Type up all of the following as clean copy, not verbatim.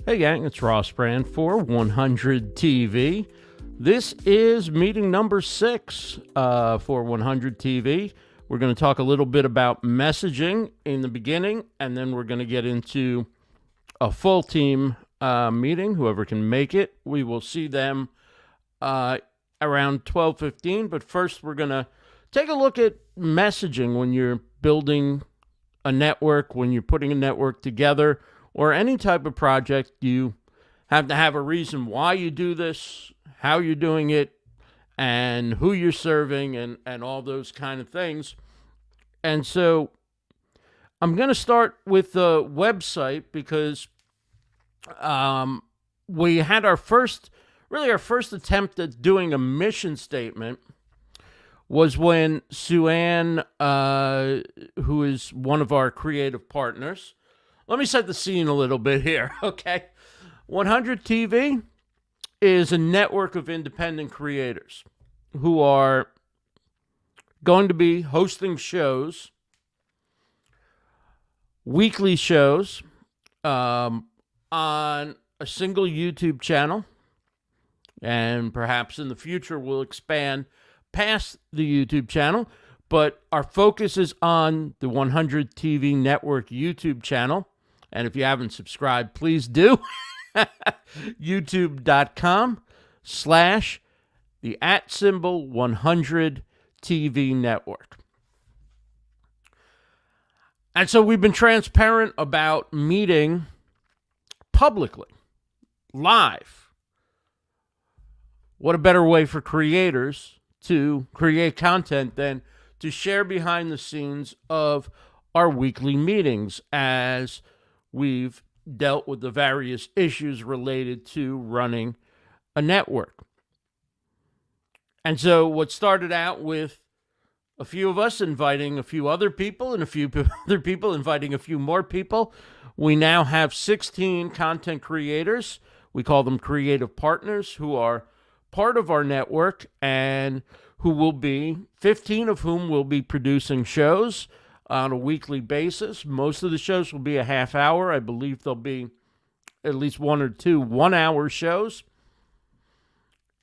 Hey gang, it's Ross Brand for 100 TV. This is meeting number 6 for 100 TV. We're going to talk a little bit about messaging in the beginning, and then we're going to get into a full team meeting. Whoever can make it, we will see them around 12:15. But first, we're going to take a look at messaging when you're building a network, when you're putting a network together, or any type of project. You have to have a reason why you do this, how you're doing it, and who you're serving, and all those kind of things. And so I'm going to start with the website because we had our first attempt at doing a mission statement was when Sue-Ann, who is one of our creative partners. Let me set the scene a little bit here, okay? 100 TV is a network of independent creators who are going to be hosting shows, weekly shows, on a single YouTube channel, and perhaps in the future we'll expand past the YouTube channel, but our focus is on the 100 TV network YouTube channel. And if you haven't subscribed, please do. YouTube.com/100 TV network. And so we've been transparent about meeting publicly, live. What a better way for creators to create content than to share behind the scenes of our weekly meetings as we've dealt with the various issues related to running a network. And so what started out with a few of us inviting a few other people and a few other people inviting a few more people, we now have 16 content creators. We call them creative partners who are part of our network and who will be, 15 of whom will be producing shows on a weekly basis. Most of the shows will be a half hour. I believe there'll be at least one or two 1-hour shows.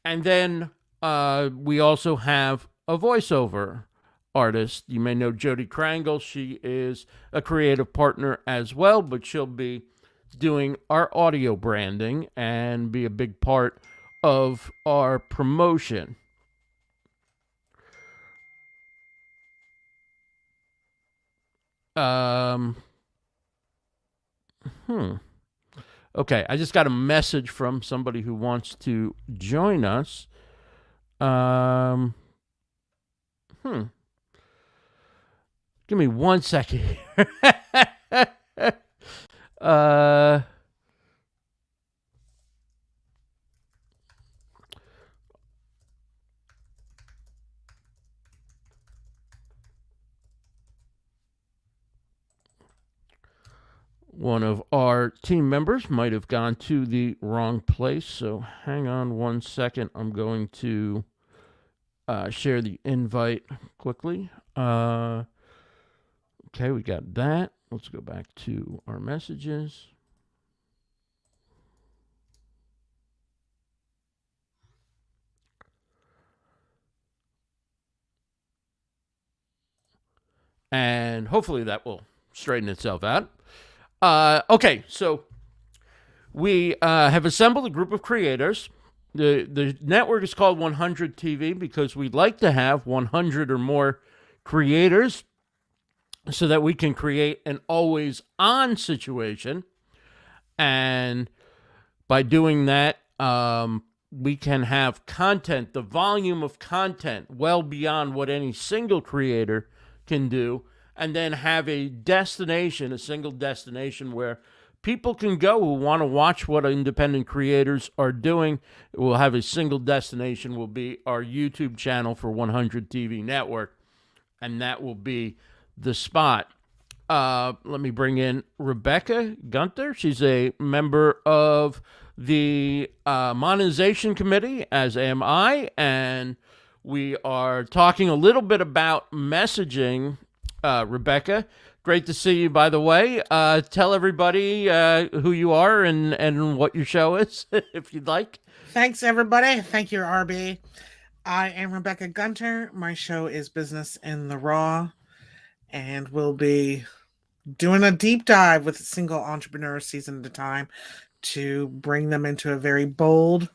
And then we also have a voiceover artist. You may know Jodi Krangle. She is a creative partner as well, but she'll be doing our audio branding and be a big part of our promotion. Okay, I just got a message from somebody who wants to join us. Give me 1 second here. One of our team members might have gone to the wrong place, so hang on 1 second. I'm going to share the invite quickly. Okay, we got that. Let's go back to our messages. And hopefully that will straighten itself out. Okay, so we have assembled a group of creators. The network is called 100 TV because we'd like to have 100 or more creators so that we can create an always-on situation. And by doing that, we can have content, the volume of content, well beyond what any single creator can do, and then have a destination, a single destination where people can go who want to watch what independent creators are doing. We'll have a single destination, will be our YouTube channel for 100 TV Network, and that will be the spot. Let me bring in Rebecca Gunter. She's a member of the Monetization Committee, as am I, and we are talking a little bit about messaging, Rebecca, Great to see you, by the way. Tell everybody who you are and what your show is, if you'd like. Thanks, everybody. Thank you, RB. I am Rebecca Gunter. My show is Business in the Raw, and we'll be doing a deep dive with a single entrepreneur season at a time to bring them into a very bold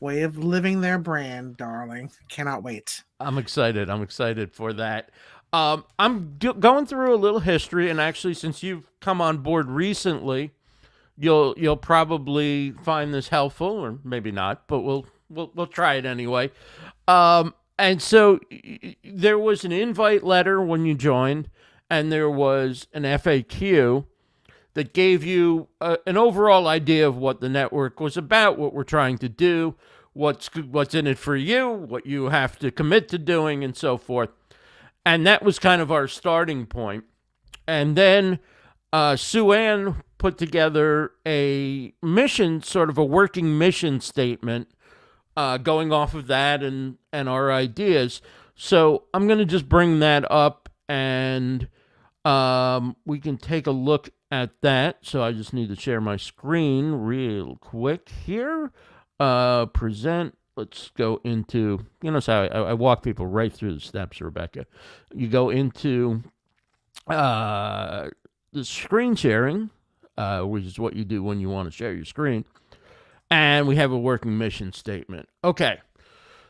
way of living their brand, darling. Cannot wait. I'm excited. I'm excited for that. I'm going through a little history, and actually, since you've come on board recently, you'll probably find this helpful, or maybe not, but we'll try it anyway. And so there was an invite letter when you joined, and there was an FAQ that gave you an overall idea of what the network was about, what we're trying to do, what's in it for you, what you have to commit to doing, and so forth. And that was kind of our starting point. And then Sue Ann put together a mission, sort of a working mission statement, going off of that and our ideas. So I'm going to just bring that up, and we can take a look at that. So I just need to share my screen real quick here. Present. Let's go into, so I walk people right through the steps, Rebecca. You go into the screen sharing, which is what you do when you want to share your screen. And we have a working mission statement. Okay.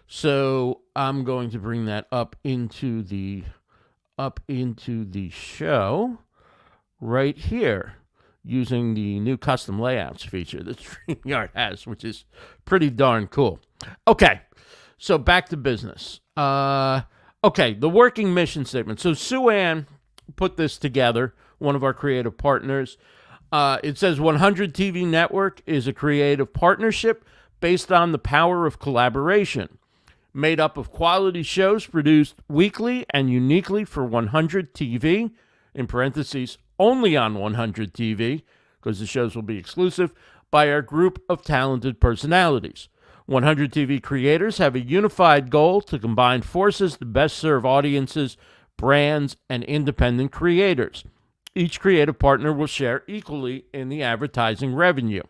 So I'm going to bring that up into the show right here, using the new custom layouts feature that StreamYard has, which is pretty darn cool. Okay, so back to business. Okay, the working mission statement. So Sue Ann put this together, one of our creative partners. It says 100 TV Network is a creative partnership based on the power of collaboration, made up of quality shows produced weekly and uniquely for 100 TV, in parentheses, only on 100 TV, because the shows will be exclusive, by our group of talented personalities. 100 TV creators have a unified goal to combine forces to best serve audiences, brands, and independent creators. Each creative partner will share equally in the advertising revenue.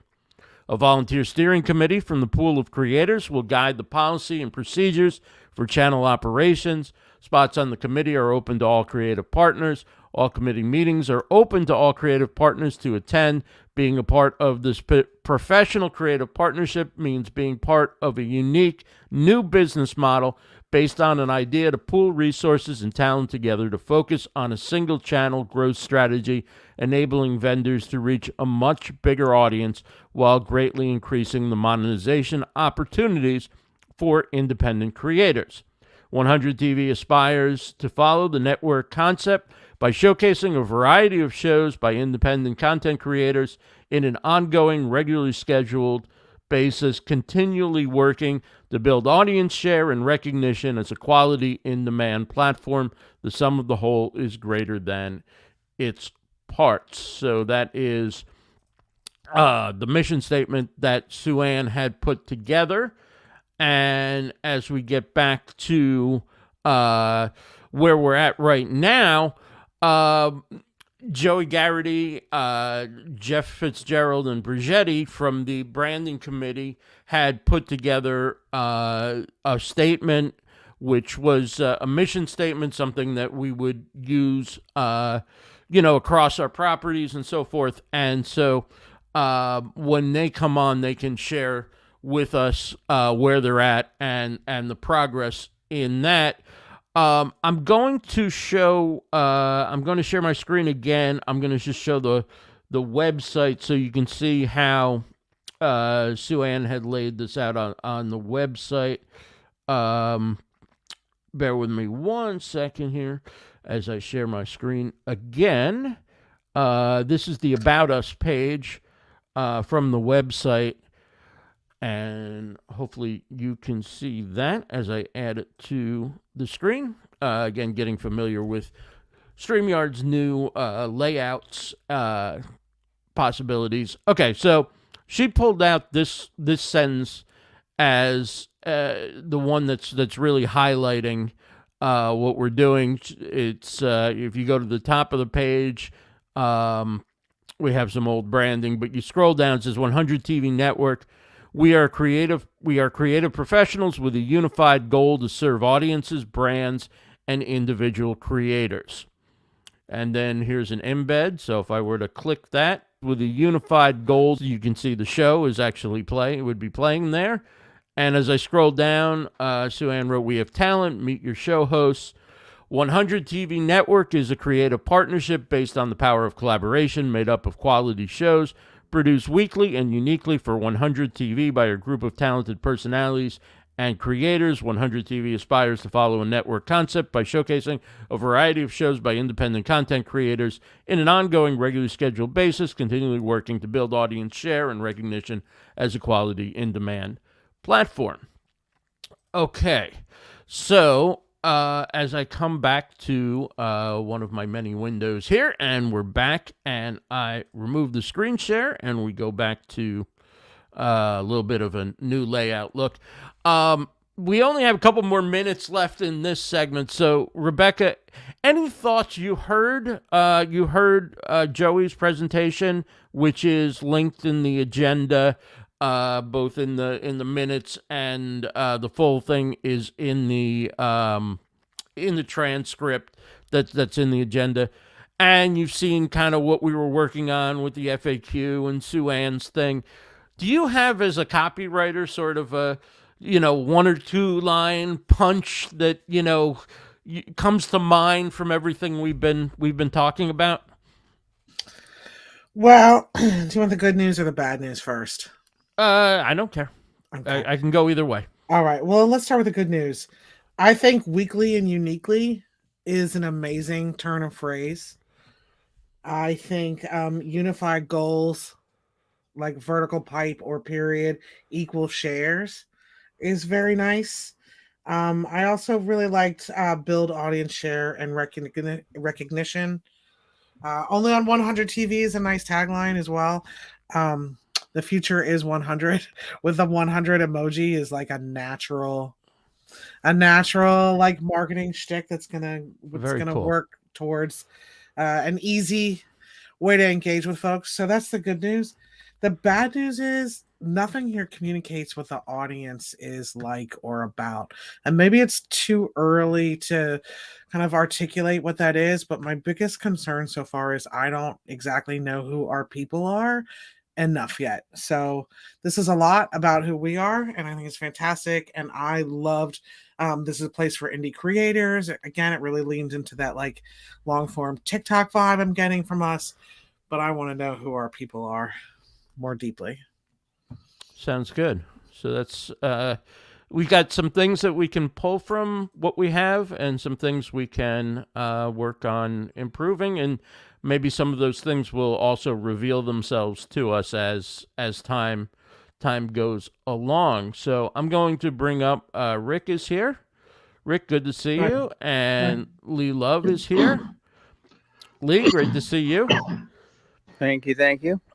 A volunteer steering committee from the pool of creators will guide the policy and procedures for channel operations. Spots on the committee are open to all creative partners. All committee meetings are open to all creative partners to attend. Being a part of this professional creative partnership means being part of a unique new business model based on an idea to pool resources and talent together to focus on a single channel growth strategy, enabling vendors to reach a much bigger audience while greatly increasing the monetization opportunities for independent creators. 100 TV aspires to follow the network concept by showcasing a variety of shows by independent content creators in an ongoing, regularly scheduled basis, continually working to build audience share and recognition as a quality in-demand platform. The sum of the whole is greater than its parts. So that is the mission statement that Sue Ann had put together. And as we get back to where we're at right now, Joie Gharrity, Jeff Fitzgerald, and Bridgetti from the Branding Committee had put together a statement, which was a mission statement, something that we would use, across our properties and so forth. And so when they come on, they can share with us where they're at and the progress in that. I'm going to show. I'm going to share my screen again. I'm going to just show the website so you can see how Sue Ann had laid this out on the website. Bear with me 1 second here as I share my screen again. This is the About Us page from the website, and hopefully you can see that as I add it to the screen. Again, getting familiar with StreamYard's new layouts possibilities. Okay, so she pulled out this sentence as the one that's really highlighting what we're doing. It's if you go to the top of the page, we have some old branding, but you scroll down, it says 100 TV Network. We are creative professionals with a unified goal to serve audiences, brands, and individual creators. And then here's an embed. So if I were to click that with a unified goal, you can see the show is actually playing. It would be playing there. And as I scroll down, Sue Ann wrote, we have talent, meet your show hosts. 100 TV Network is a creative partnership based on the power of collaboration, made up of quality shows produced weekly and uniquely for 100 TV by a group of talented personalities and creators. 100 TV aspires to follow a network concept by showcasing a variety of shows by independent content creators in an ongoing, regularly scheduled basis, continually working to build audience share and recognition as a quality in-demand platform. Okay, so as I come back to one of my many windows here, and we're back, and I remove the screen share, and we go back to a little bit of a new layout look. We only have a couple more minutes left in this segment, so Rebecca, any thoughts? You heard Joey's presentation, which is linked in the agenda, both in the minutes, and the full thing is in the transcript that's in the agenda. And you've seen kind of what we were working on with the FAQ and Sue Ann's thing. Do you have, as a copywriter, sort of a, one or two line punch that, comes to mind from everything we've been talking about? Well, do you want the good news or the bad news first? I don't care. Okay. I can go either way. All right. Well, let's start with the good news. I think weekly and uniquely is an amazing turn of phrase. I think unified goals like vertical pipe or period equal shares is very nice. I also really liked build audience share and recognition. Only on 100 TV is a nice tagline as well. The future is 100 with the 100 emoji is like a natural like marketing shtick that's gonna cool. Work towards an easy way to engage with folks. So that's the good news. The bad news is nothing here communicates what the audience is like or about. And maybe it's too early to kind of articulate what that is, but my biggest concern so far is I don't exactly know who our people are enough yet. So this is a lot about who we are, and I think it's fantastic. And I loved this is a place for indie creators. Again, it really leans into that like long form TikTok vibe I'm getting from us, but I want to know who our people are more deeply. Sounds good. So that's we got some things that we can pull from what we have, and some things we can work on improving, and maybe some of those things will also reveal themselves to us as time goes along. So I'm going to bring up Rick is here. Rick, good to see you. And Lee Love is here. Lee, great to see you. Thank you.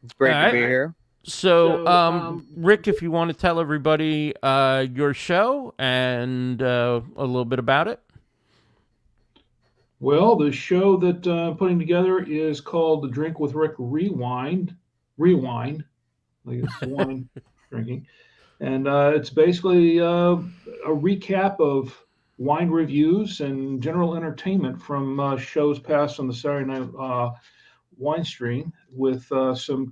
It's great to be here. So, Rick, if you want to tell everybody your show and a little bit about it. Well, the show that I'm putting together is called The Drink with Rick Rewind, like it's wine drinking. And it's basically a recap of wine reviews and general entertainment from shows past on the Saturday Night Wine Stream, with some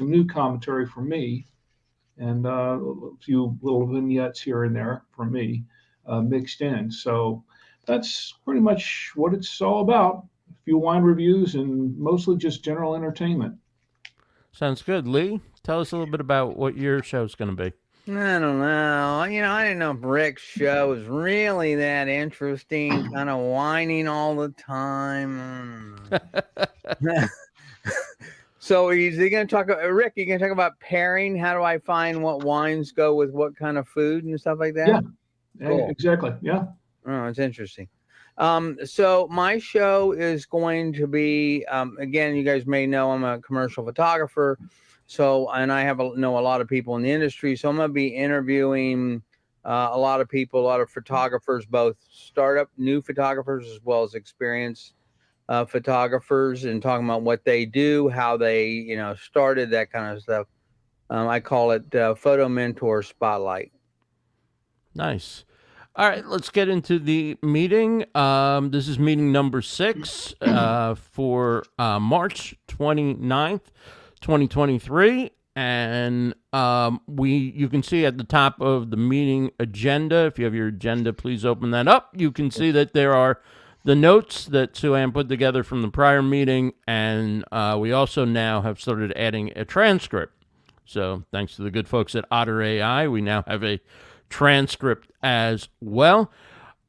new commentary from me, and a few little vignettes here and there from me mixed in. So that's pretty much what it's all about. A few wine reviews and mostly just general entertainment. Sounds good. Lee, tell us a little bit about what your show's going to be. I don't know. I didn't know if Rick's show was really that interesting, kind of whining all the time. So is he going to talk, Rick, you going to talk about pairing? How do I find what wines go with what kind of food and stuff like that? Yeah, cool. Exactly. Yeah. Oh, it's interesting. So my show is going to be, again, you guys may know I'm a commercial photographer. So, and I know a lot of people in the industry. So I'm going to be interviewing a lot of people, a lot of photographers, both startup new photographers as well as experienced photographers, and talking about what they do, how they, started, that kind of stuff. I call it Photo Mentor Spotlight. Nice. All right, let's get into the meeting. This is meeting number 6 for March 29th, 2023. And you can see at the top of the meeting agenda, if you have your agenda, please open that up. You can see that there are the notes that Sue-Ann put together from the prior meeting, and we also now have started adding a transcript. So thanks to the good folks at Otter AI, we now have a transcript as well.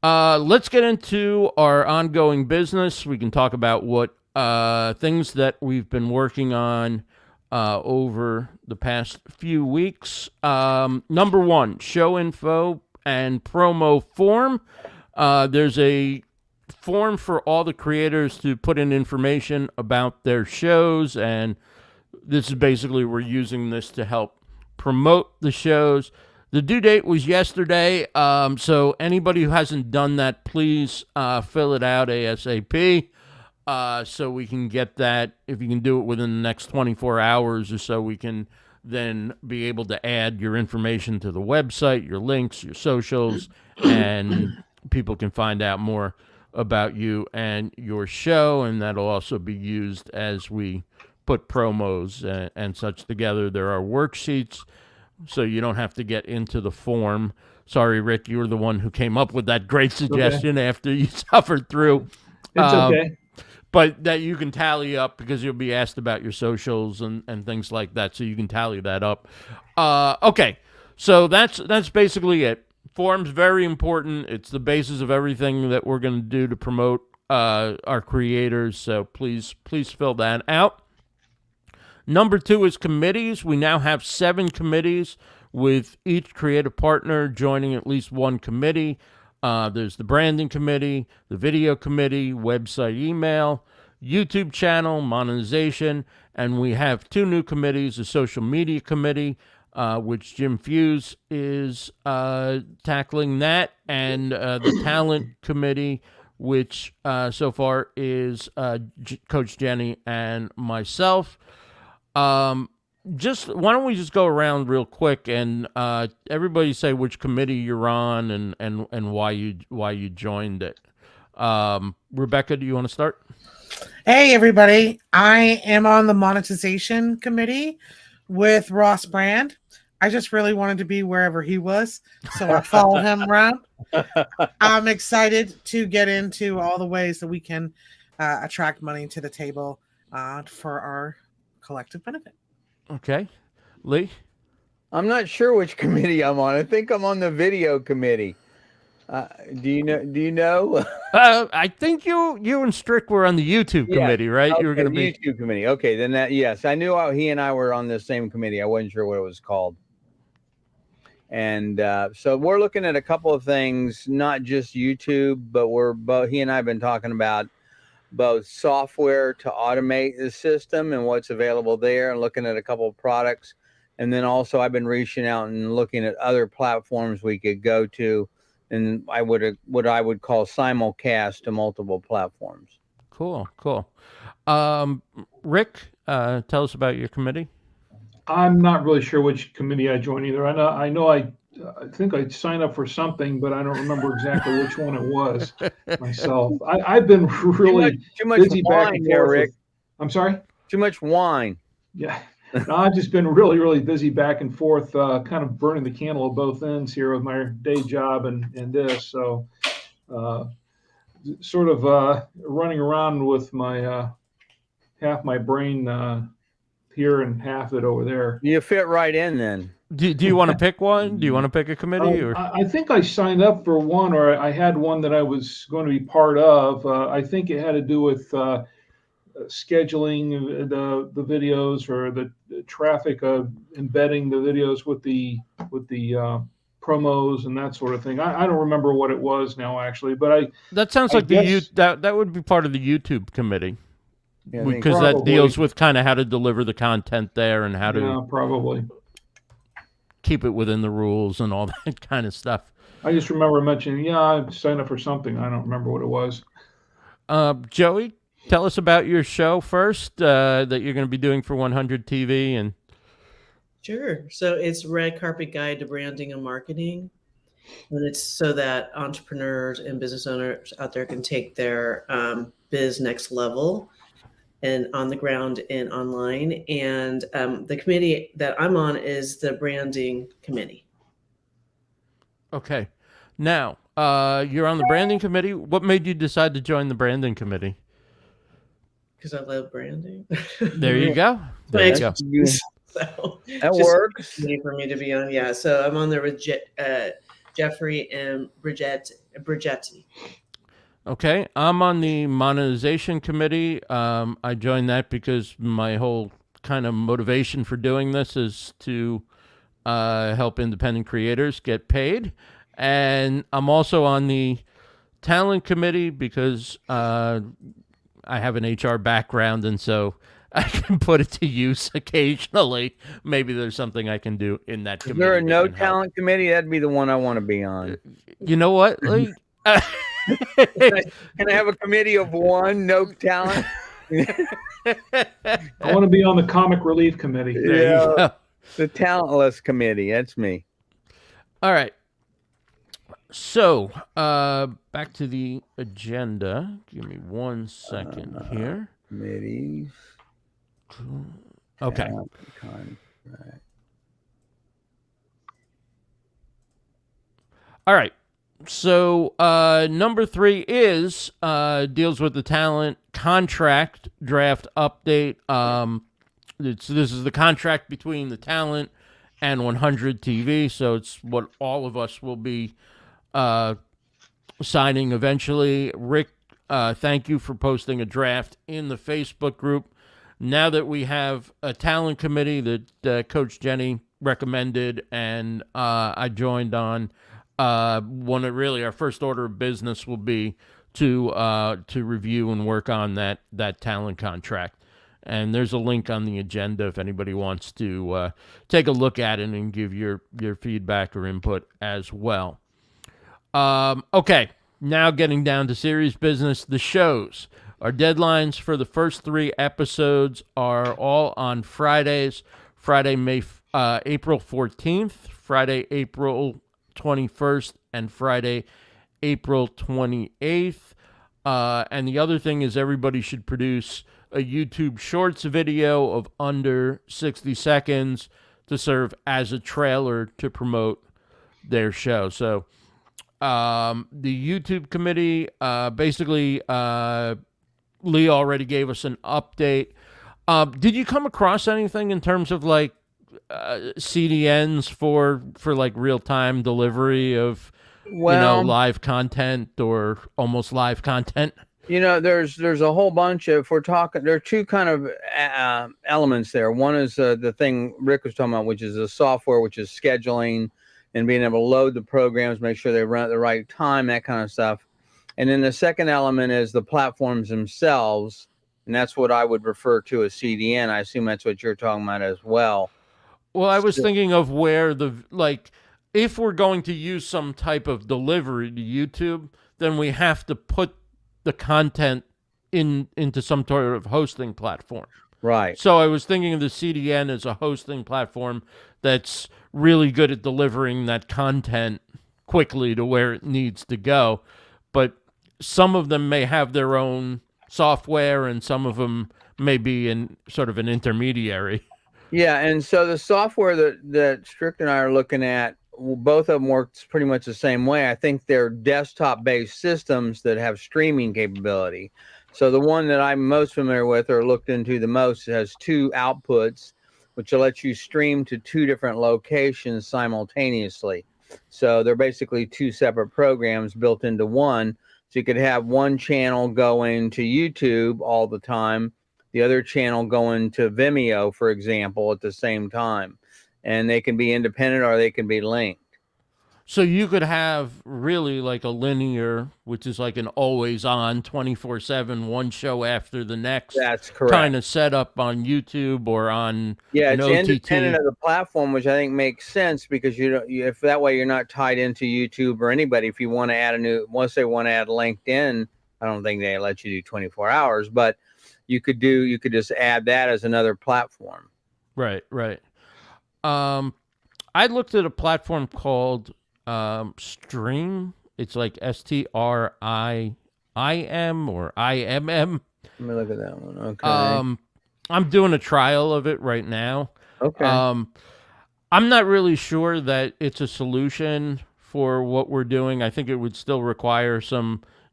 Let's get into our ongoing business. We can talk about what things that we've been working on over the past few weeks. Number 1, show info and promo form. There's a form for all the creators to put in information about their shows, and this is basically, we're using this to help promote the shows. The due date was yesterday, so anybody who hasn't done that, please fill it out ASAP, so we can get that. If you can do it within the next 24 hours or so, we can then be able to add your information to the website, your links, your socials, and people can find out more about you and your show, and that'll also be used as we put promos and such together. There are worksheets, so you don't have to get into the form. Sorry, Rick, you were the one who came up with that great suggestion after you suffered through. It's okay. But that you can tally up, because you'll be asked about your socials and things like that, so you can tally that up. Okay, so that's basically it. Form's very important. It's the basis of everything that we're going to do to promote our creators, so please fill that out. Number 2 is committees. We now have 7 committees, with each creative partner joining at least one committee. There's the branding committee, the video committee, website email, YouTube channel, monetization, and we have 2 new committees, a social media committee, which Jim Fuhs is tackling that, and the talent committee, which so far is Coach Jennie and myself. Why don't we just go around real quick and everybody say which committee you're on and why you joined it. Rebecca, do you want to start? Hey, everybody. I am on the monetization committee with Ross Brand. I just really wanted to be wherever he was, so I followed him around. I'm excited to get into all the ways that we can attract money to the table for our collective benefit. Okay. Lee? I'm not sure which committee I'm on. I think I'm on the video committee. Do you know? I think you and Strick were on the YouTube committee, right? Okay, you were going to be YouTube committee. Okay, then yes, I knew he and I were on the same committee. I wasn't sure what it was called. And so we're looking at a couple of things, not just YouTube, but he and I have been talking about both software to automate the system and what's available there, and looking at a couple of products. And then also I've been reaching out and looking at other platforms we could go to, and what I would call simulcast to multiple platforms. Cool. Rick, tell us about your committee. I'm not really sure which committee I joined either. I think I signed up for something, but I don't remember exactly which one it was myself. I've been really too much busy wine back and there, forth. Rick. I'm sorry? Too much wine. Yeah. No, I've just been really, really busy back and forth, kind of burning the candle at both ends here with my day job and this. So sort of running around with my half my brain here and half it over there. You fit right in then. Do you want to pick one? Do you want to pick a committee? Or I think I signed up for one, or I had one that I was going to be part of. I think it had to do with scheduling the videos, or the traffic of embedding the videos with the promos and that sort of thing. I don't remember what it was now, actually, but that sounds like that would be part of the YouTube committee. Yeah, because that deals with kind of how to deliver the content there and how to probably keep it within the rules and all that kind of stuff. I just remember mentioning, yeah, I signed up for something. I don't remember what it was. Joey, tell us about your show first that you're going to be doing for 100 TV. And Sure. So it's Red Carpet Guide to Branding and Marketing. And it's so that entrepreneurs and business owners out there can take their biz next level and on the ground and online. And the committee that I'm on is the Branding Committee. okay, now you're on the branding committee. What made you decide to join the branding committee? Because I love branding. There you go. There you go. So That works. for me to be on. Yeah. So I'm on there with Jeffrey and Bridgetti. Okay, I'm on the monetization committee. I joined that because my whole kind of motivation for doing this is to help independent creators get paid. And I'm also on the talent committee because I have an HR background, and so I can put it to use occasionally. Maybe there's something I can do in that committee. Is there a that no can help. talent committee? That'd be the one I want to be on. You know what? Like, Can I have a committee of one, no talent? I want to be on the comic relief committee. there you go. The talentless committee. That's me. All right. So, back to the agenda. Give me 1 second here. Committees. Okay. Talent, contract. All right. So, number 3 is deals with the talent contract draft update. This is the contract between the talent and 100 TV. So it's what all of us will be signing eventually. Rick, thank you for posting a draft in the Facebook group. Now that we have a talent committee that Coach Jennie recommended and I joined on, our first order of business will be to review and work on that talent contract. And there's a link on the agenda if anybody wants to take a look at it and give your feedback or input as well. Okay, now getting down to serious business. The shows. Our deadlines for the first 3 episodes are all on Fridays. Friday, April 14th, Friday, April 21st, and Friday, April 28th. And the other thing is everybody should produce a YouTube Shorts video of under 60 seconds to serve as a trailer to promote their show. So the YouTube committee, basically, Lee already gave us an update. Did you come across anything in terms of like CDNs for like real-time delivery of live content or almost live content? There's a whole bunch of, if we're talking, there are 2 kind of elements there. One is the thing Rick was talking about, which is the software, which is scheduling and being able to load the programs, make sure they run at the right time, that kind of stuff. And then the second element is the platforms themselves, and that's what I would refer to as CDN. I assume that's what you're talking about as well. Well, I was thinking of where if we're going to use some type of delivery to YouTube, then we have to put the content into some sort of hosting platform. Right. So I was thinking of the CDN as a hosting platform that's really good at delivering that content quickly to where it needs to go. But some of them may have their own software and some of them may be in sort of an intermediary. Yeah, and so the software that Strick and I are looking at, both of them works pretty much the same way. I think they're desktop-based systems that have streaming capability. So the one that I'm most familiar with or looked into the most has 2 outputs, which will let you stream to 2 different locations simultaneously. So they're basically 2 separate programs built into one. So you could have one channel going to YouTube all the time, the other channel going to Vimeo, for example, at the same time. And they can be independent or they can be linked. So you could have really like a linear, which is like an always on 24/7, one show after the next That's correct. kind of setup on YouTube or on Yeah, an it's OTT. independent of the platform, which I think makes sense because if that way you're not tied into YouTube or anybody. If you want to add once they want to add LinkedIn, I don't think they let you do 24 hours, but you could just add that as another platform. Right. I looked at a platform called Stream. It's like STRIIM or IMM. Let me look at that one. Okay. I'm doing a trial of it right now. Okay. I'm not really sure that it's a solution for what we're doing. I think it would still require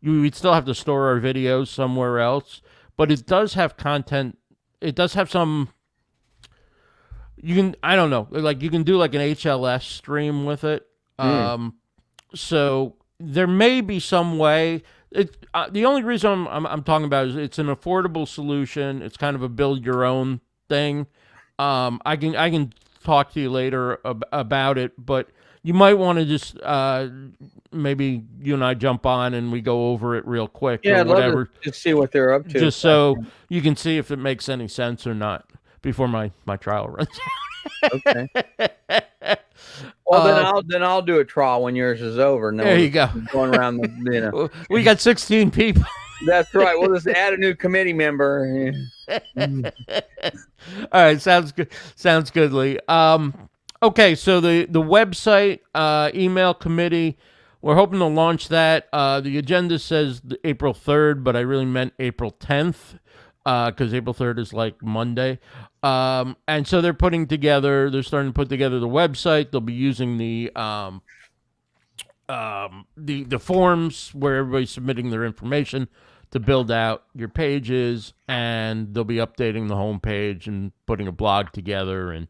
we'd still have to store our videos somewhere else, but it does have content. It does have some, I don't know, like you can do like an HLS stream with it. So there may be some way. The only reason I'm talking about is it's an affordable solution. It's kind of a build your own thing. I can talk to you later about it, but you might want to just maybe you and I jump on and we go over it real quick. Yeah, or I'd whatever. love to just see what they're up to. Just so you can see if it makes any sense or not before my trial runs out. Okay. Well, then I'll do a trial when yours is over. No, there you go. Going around the, We got 16 people. That's right. We'll just add a new committee member. All right, sounds good, Lee. Okay, so the website, email committee, we're hoping to launch that. The agenda says April 3rd, but I really meant April 10th because April 3rd is like Monday. And so they're starting to put together the website. They'll be using the forms where everybody's submitting their information to build out your pages, and they'll be updating the homepage and putting a blog together. And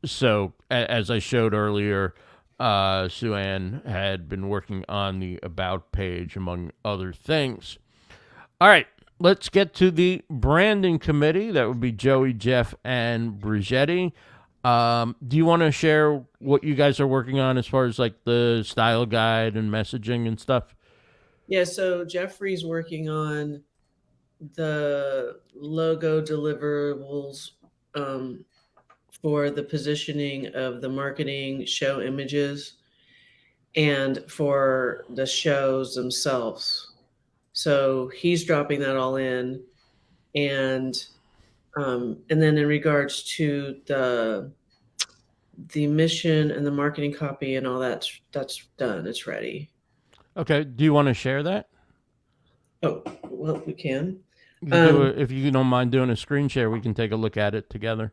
so as I showed earlier, Sue Ann had been working on the About page, among other things. All right, let's get to the branding committee. That would be Joey, Jeff, and Bridgetti. Do you want to share what you guys are working on as far as like the style guide and messaging and stuff? Yeah, so Jeffrey's working on the logo deliverables for the positioning of the marketing show images and for the shows themselves. So he's dropping that all in, and then in regards to the mission and the marketing copy and all that's done. It's ready. Okay. Do you want to share that? Oh, well, we can. If you don't mind doing a screen share, we can take a look at it together.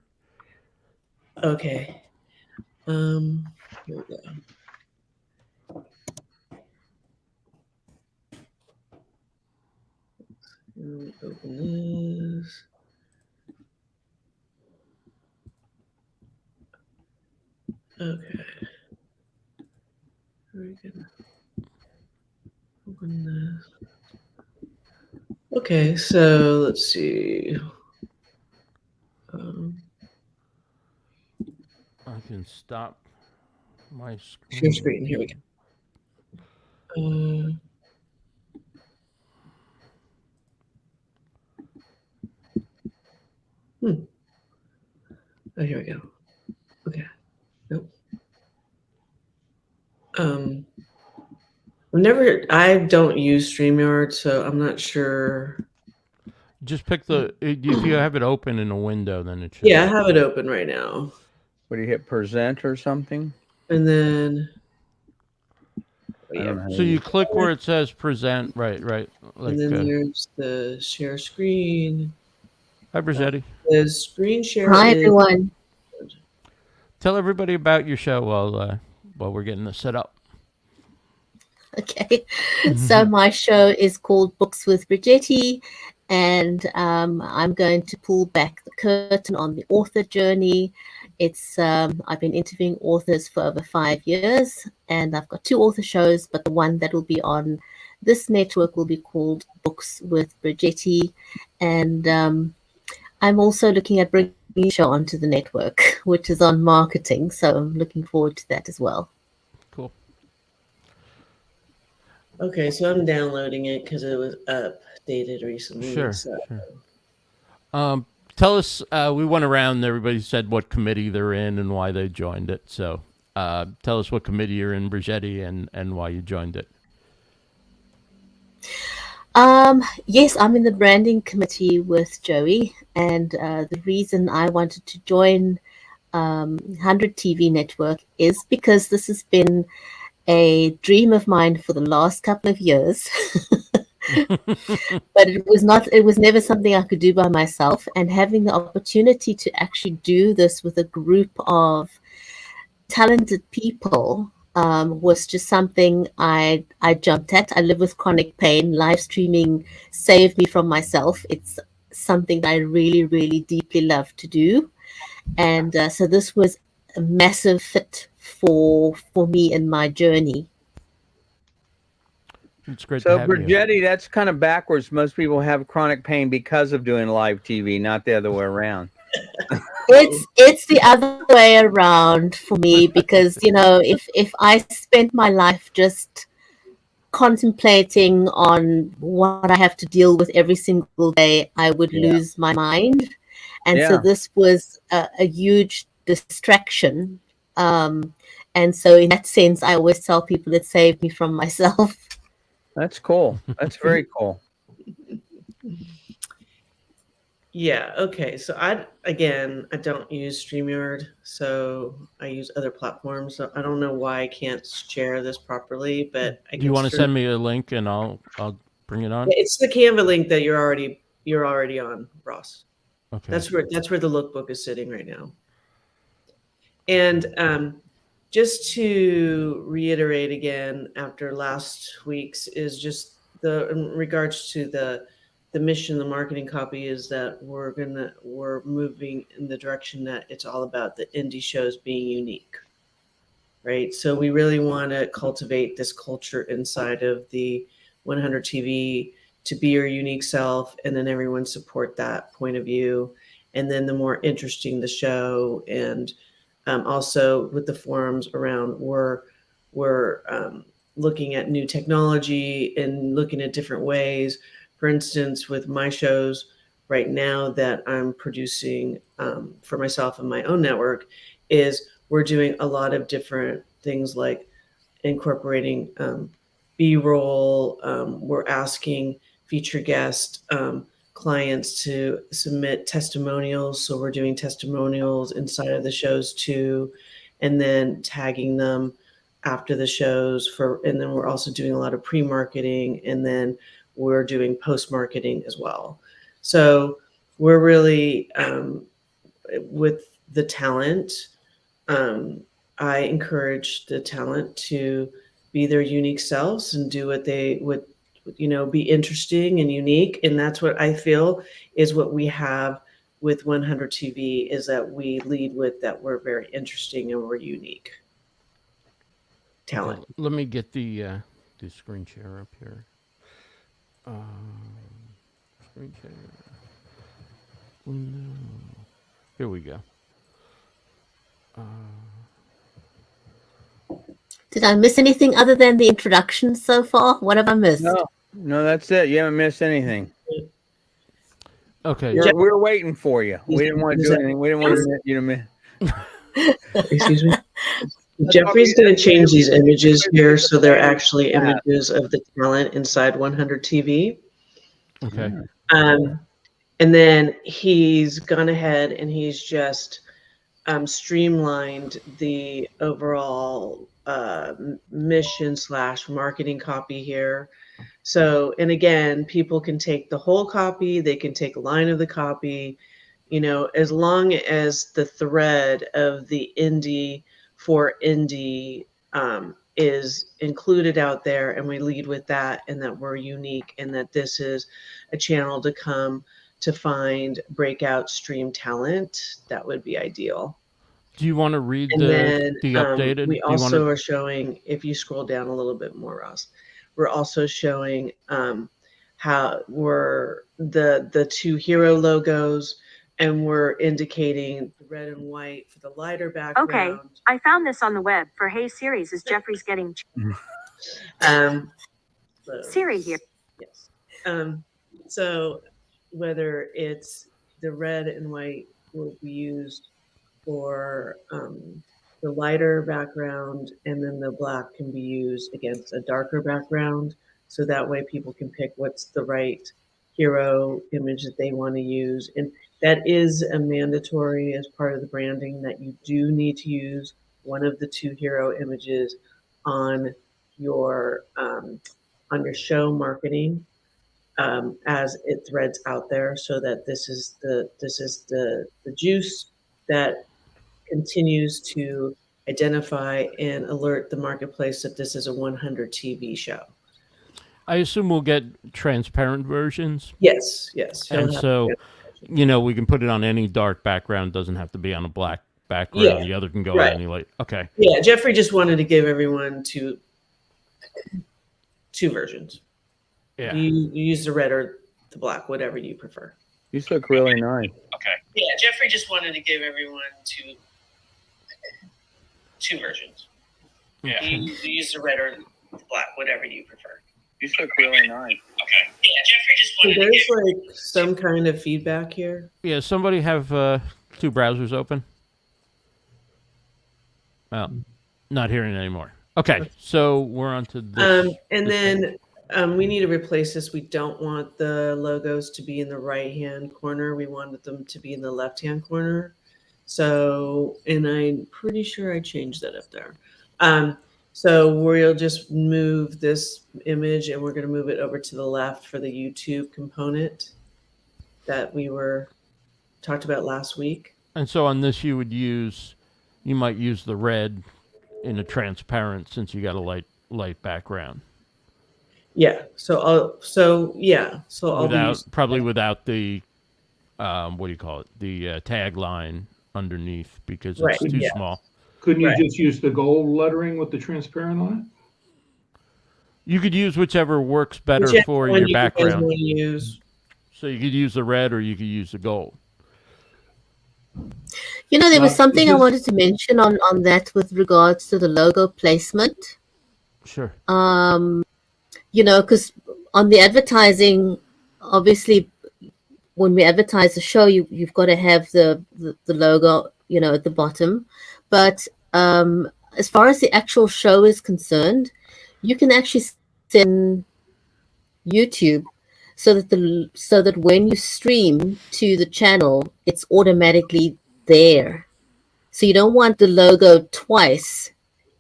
Okay. Here we go. Let me open this. Okay. Very good. Open this. Okay, so let's see. I can stop my screen. Share screen. Here we go. Oh, here we go. Okay. Nope. I don't use StreamYard, so I'm not sure. Just pick if you have it open in a window, then it should. Yeah, I have it open right now. What do you hit, present or something? And then, so you click where it says present, right. Like, and then there's the share screen. Hi, Bridgetti. The screen share. Hi, everyone. Tell everybody about your show while we're getting this set up. Okay, so my show is called Books with Bridgetti, and I'm going to pull back the curtain on the author journey. It's I've been interviewing authors for over 5 years, and I've got 2 author shows, but the one that will be on this network will be called Books with Bridgetti, and I'm also looking at bringing a show onto the network, which is on marketing, so I'm looking forward to that as well. Okay, so I'm downloading it because it was updated recently. Sure. So. Sure. Tell us, we went around and everybody said what committee they're in and why they joined it. So tell us what committee you're in, Bridgetti, and why you joined it. Yes, I'm in the branding committee with Joey, and the reason I wanted to join 100 TV Network is because this has been a dream of mine for the last couple of years. But it was never something I could do by myself, and having the opportunity to actually do this with a group of talented people was just something I jumped at. I live with chronic pain. Live streaming saved me from myself. It's something that I really, really deeply love to do. And so this was a massive fit for me in my journey. It's great So, to have you. Bridgetti, that's kind of backwards. Most people have chronic pain because of doing live TV, not the other way around. It's the other way around for me because, you know, if I spent my life just contemplating on what I have to deal with every single day, I would lose my mind. And so this was a huge distraction. And so in that sense, I always tell people it saved me from myself. That's cool. That's very cool. Yeah. Okay. So I don't use StreamYard, so I use other platforms. So I don't know why I can't share this properly, but Do you want to send me a link and I'll bring it on? It's the Canva link that you're already on, Ross. Okay. That's where the lookbook is sitting right now. And just to reiterate again, after last week's, is just in regards to the mission, the marketing copy is that we're moving in the direction that it's all about the indie shows being unique, right? So we really want to cultivate this culture inside of the 100 TV to be your unique self, and then everyone support that point of view. And then the more interesting the show, and also with the forums around, we're looking at new technology and looking at different ways. For instance, with my shows right now that I'm producing for myself and my own network, is we're doing a lot of different things like incorporating B-roll. We're asking feature guest clients to submit testimonials. So we're doing testimonials inside of the shows too, and then tagging them after the shows and then we're also doing a lot of pre-marketing, and then we're doing post-marketing as well. So we're really with the talent. I encourage the talent to be their unique selves and do what they would, be interesting and unique. And that's what I feel is what we have with 100 TV, is that we lead with that we're very interesting and we're unique talent. Okay, let me get the screen share up here. Screen share. No. Here we go. Did I miss anything other than the introduction so far? What have I missed? No, that's it. You haven't missed anything. Okay. We're waiting for you. We didn't want to do anything. We didn't want you to miss. Excuse me. Jeffrey's going to change these images here so they're actually images of the talent inside 100 TV. Okay. And then he's gone ahead and he's just streamlined the overall mission / marketing copy here. So, and again, people can take the whole copy, they can take a line of the copy, as long as the thread of the indie for indie is included out there, and we lead with that, and that we're unique, and that this is a channel to come to find breakout stream talent. That would be ideal. Do you want to read the updated? We also are showing, if you scroll down a little bit more, Ross, we're also showing how we're the two hero logos, and we're indicating the red and white for the lighter background. Okay, I found this on the web for Hey Series is Jeffrey's getting. Siri here. Yes. So whether it's the red and white will be used for the lighter background, and then the black can be used against a darker background. So that way people can pick what's the right hero image that they want to use. And that is a mandatory as part of the branding, that you do need to use one of the two hero images on your show marketing as it threads out there, so that this is the juice that continues to identify and alert the marketplace that this is a 100 TV show. I assume we'll get transparent versions. Yes. And so, we can put it on any dark background. Doesn't have to be on a black background. Yeah, the other can go right. on any light. Okay. Yeah, Jeffrey just wanted to give everyone two versions. Yeah. You use the red or the black, whatever you prefer. These look really nice. Okay. Yeah, Jeffrey just wanted to give everyone two versions. Yeah. You use the red or the black, whatever you prefer. These look really nice. Okay. Yeah, Jeffrey just wanted to give like some kind of feedback here. Yeah. Somebody have two browsers open. Well, not hearing it anymore. Okay. So we're on to this. And then we need to replace this. We don't want the logos to be in the right-hand corner. We wanted them to be in the left-hand corner. So, and I'm pretty sure I changed that up there. So we'll just move this image and we're going to move it over to the left for the YouTube component that we talked about last week. And so on this, you might use the red in a transparent, since you got a light background. Yeah. So Probably without the what do you call it? The tagline underneath, because it's too small. Couldn't you just use the gold lettering with the transparent on it? You could use whichever works better for your background. So you could use the red or you could use the gold. There was something I wanted to mention on that with regards to the logo placement. Sure. Because on the advertising, obviously, when we advertise the show, you've got to have the logo, at the bottom. But as far as the actual show is concerned, you can actually send YouTube so that when you stream to the channel, it's automatically there. So you don't want the logo twice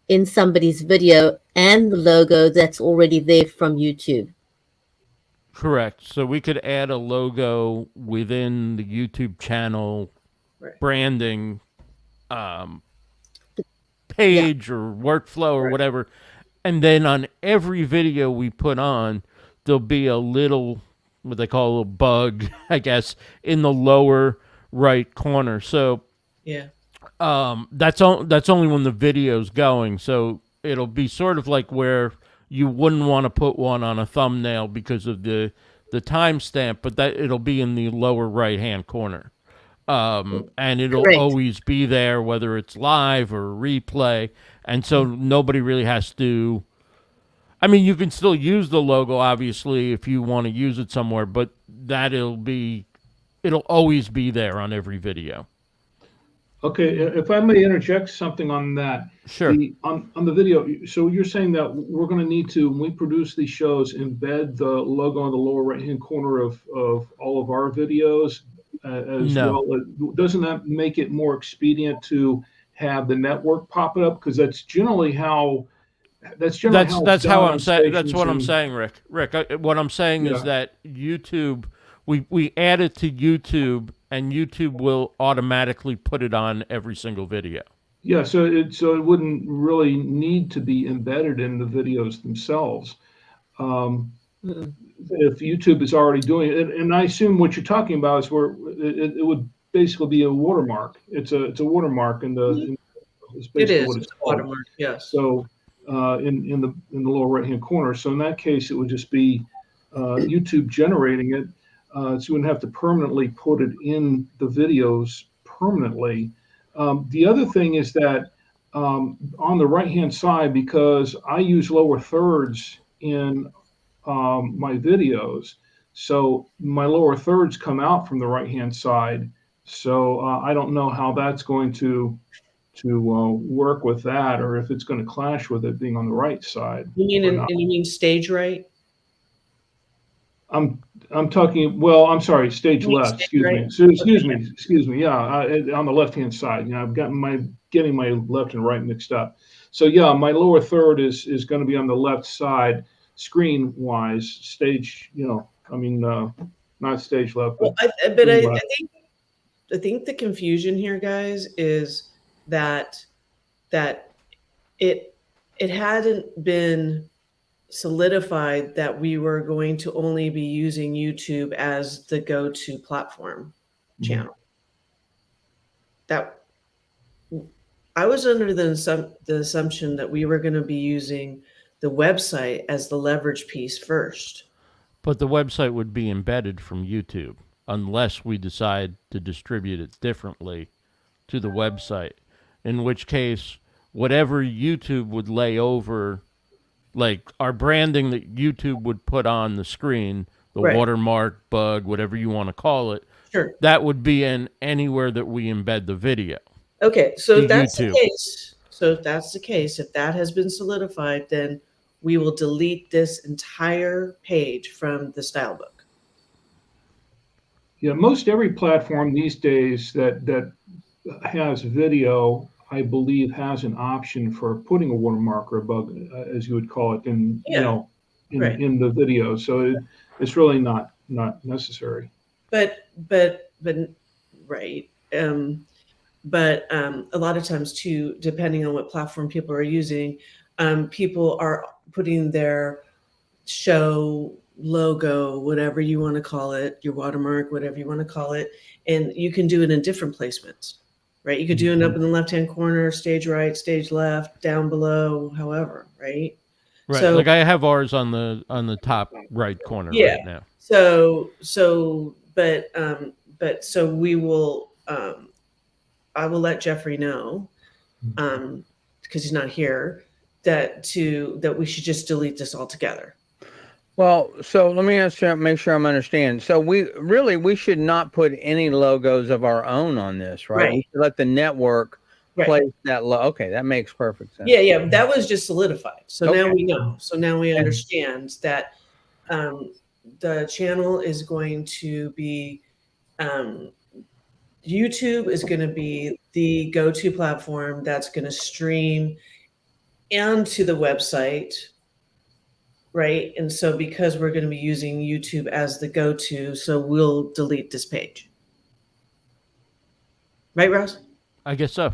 in somebody's video and the logo that's already there from YouTube. Correct. So we could add a logo within the YouTube channel branding page or workflow or whatever. And then on every video we put on, there'll be a little, what they call a little bug, I guess, in the lower right corner. So that's only when the video's going. So it'll be sort of like where you wouldn't want to put one on a thumbnail because of the timestamp, but that it'll be in the lower right-hand corner. And it'll always be there, whether it's live or replay. And so nobody really has to, you can still use the logo, obviously, if you want to use it somewhere, but it'll always be there on every video. Okay, if I may interject something on that. Sure. On the video, so you're saying that we're going to need to, when we produce these shows, embed the logo in the lower right-hand corner of all of our videos as well? Doesn't that make it more expedient to have the network pop it up? Because that's generally how. That's how I'm saying. That's what I'm saying, Rick. What I'm saying is that YouTube, we add it to YouTube, and YouTube will automatically put it on every single video. Yeah, so it wouldn't really need to be embedded in the videos themselves. If YouTube is already doing it, and I assume what you're talking about is where it would basically be a watermark. It's a watermark in the. It's basically what it's a watermark. Yes. So in the lower right hand corner. So in that case, it would just be YouTube generating it. So you wouldn't have to permanently put it in the videos permanently. The other thing is that on the right-hand side, because I use lower thirds in my videos. So my lower thirds come out from the right-hand side. So I don't know how that's going to work with that, or if it's going to clash with it being on the right side. You mean stage right? I'm talking. Well, I'm sorry, stage left. Excuse me. Excuse me. Yeah, on the left-hand side. You know, I've gotten getting my left and right mixed up. So yeah, my lower third is going to be on the left side, screen-wise. Stage, you know, I mean, not stage left, but I think the confusion here, guys, is that it hadn't been solidified that we were going to only be using YouTube as the go-to platform channel. That I was under the assumption that we were going to be using the website as the leverage piece first. But the website would be embedded from YouTube unless we decide to distribute it differently to the website, in which case whatever YouTube would lay over, like our branding that YouTube would put on the screen, the watermark, bug, whatever you want to call it, sure, that would be in anywhere that we embed the video. Okay, so if that's the case, if that has been solidified, then we will delete this entire page from the style book. Yeah, most every platform these days that has video, I believe, has an option for putting a watermark or a bug, as you would call it, in in the video. So it's really not necessary. But right. But a lot of times too, depending on what platform people are using, people are putting their show logo, whatever you want to call it, your watermark, whatever you want to call it, and you can do it in different placements, right? You could do it up in the left-hand corner, stage right, stage left, down below, however, right? Right. So, like I have ours on the top right corner right now. So we will. I will let Jeffrey know, because he's not here, that we should just delete this altogether. Well, so let me make sure I'm understanding. So we should not put any logos of our own on this, right? We should let the network place that logo. Okay, that makes perfect sense. Yeah, that was just solidified. So now we know. So now we understand that the channel is going to be. YouTube is going to be the go-to platform that's going to stream onto the website, right? And so because we're going to be using YouTube as the go-to, so we'll delete this page. Right, Ross? I guess so.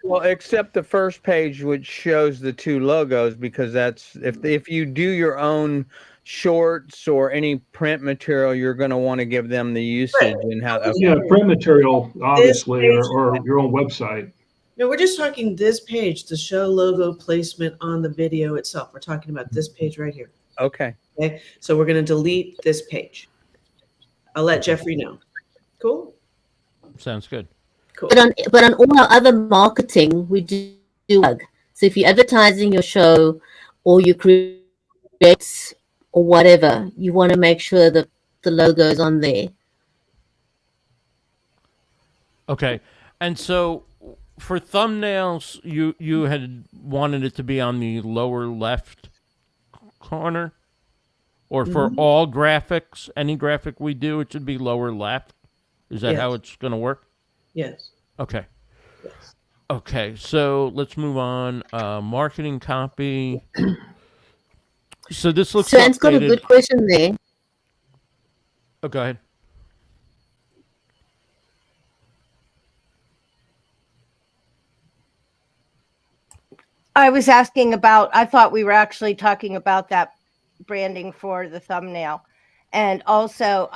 Well, except the first page, which shows the two logos, because that's if you do your own shorts or any print material, you're going to want to give them the usage and how. Okay. Yeah, print material, obviously, or your own website. No, we're just talking this page, the show logo placement on the video itself. We're talking about this page right here. Okay. So we're going to delete this page. I'll let Jeffrey know. Cool. Sounds good. Cool. But on all our other marketing, we do bug. So if you're advertising your show or you create or whatever, you want to make sure that the logo is on there. Okay. And so for thumbnails, you had wanted it to be on the lower left corner? Or for all graphics, any graphic we do, it should be lower left? Is that how it's going to work? Yes. Okay. Yes. Okay, so let's move on. Marketing copy. So this looks Sven's got a good question there. Oh, go ahead. I was asking about, I thought we were actually talking about that branding for the thumbnail. And also,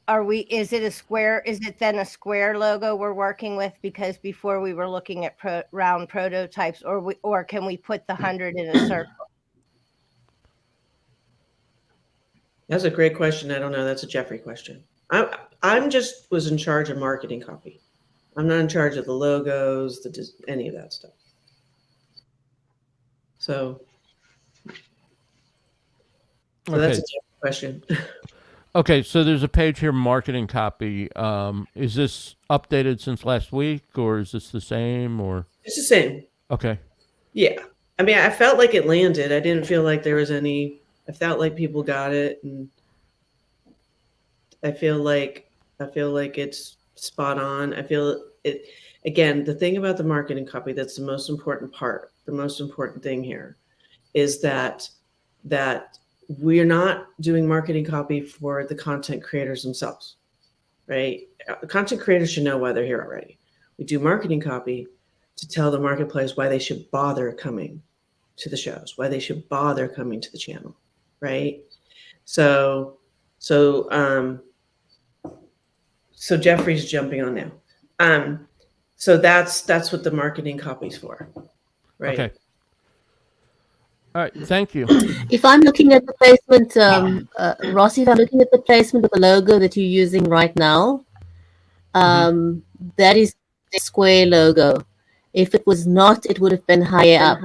is it then a square logo we're working with? Because before we were looking at round prototypes, or can we put the 100 in a circle? That's a great question. I don't know. That's a Jeffrey question. I'm just was in charge of marketing copy. I'm not in charge of the logos, any of that stuff. So So that's a different question. Okay, so there's a page here, marketing copy. Is this updated since last week, or is this the same? Or It's the same. okay, Yeah. I mean, I felt like it landed. I didn't feel like there was any. I felt like people got it, and I feel like it's spot on. I feel it. Again, the thing about the marketing copy that's the most important part, the most important thing here, is that we're not doing marketing copy for the content creators themselves, right? The content creators should know why they're here already. We do marketing copy to tell the marketplace why they should bother coming to the shows, why they should bother coming to the channel, right? So Jeffrey's jumping on now. So that's what the marketing copy's for, right? okay. All right, thank you. If I'm looking at the placement, Rossi, if I'm looking at the placement of the logo that you're using right now, that is the square logo. If it was not, it would have been higher up.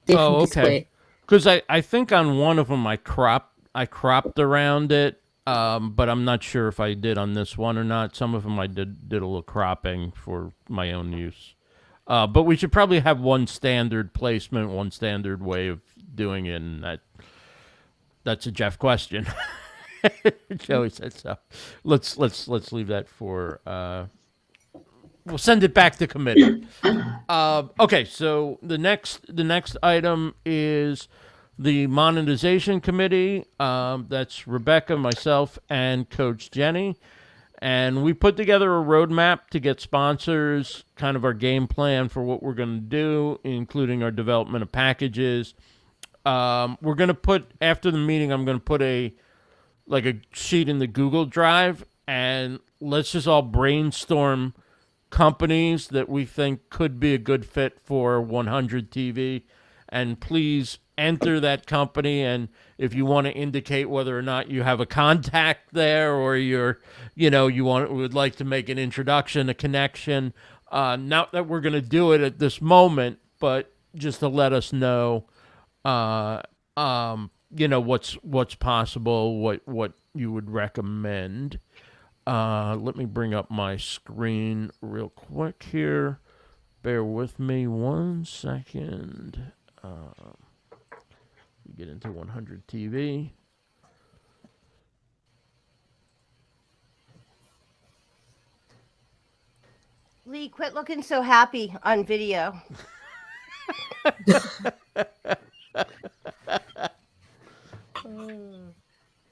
Definitely square. Because I think on one of them I cropped around it, but I'm not sure if I did on this one or not. Some of them I did a little cropping for my own use. But we should probably have one standard placement, one standard way of doing it, and that's a Jeff question. Joey said so. Let's leave that for. We'll send it back to committee. Okay, so the next item is the monetization committee. That's Rebecca, myself, and Coach Jennie. And we put together a roadmap to get sponsors, kind of our game plan for what we're going to do, including our development of packages. We're going to put, after the meeting, I'm going to put a sheet in the Google Drive, and let's just all brainstorm companies that we think could be a good fit for 100 TV. And please enter that company, and if you want to indicate whether or not you have a contact there, or would like to make an introduction, a connection, not that we're going to do it at this moment, but just to let us know, what's possible, what you would recommend. Let me bring up my screen real quick here. Bear with me 1 second. We get into 100 TV. Lee, quit looking so happy on video.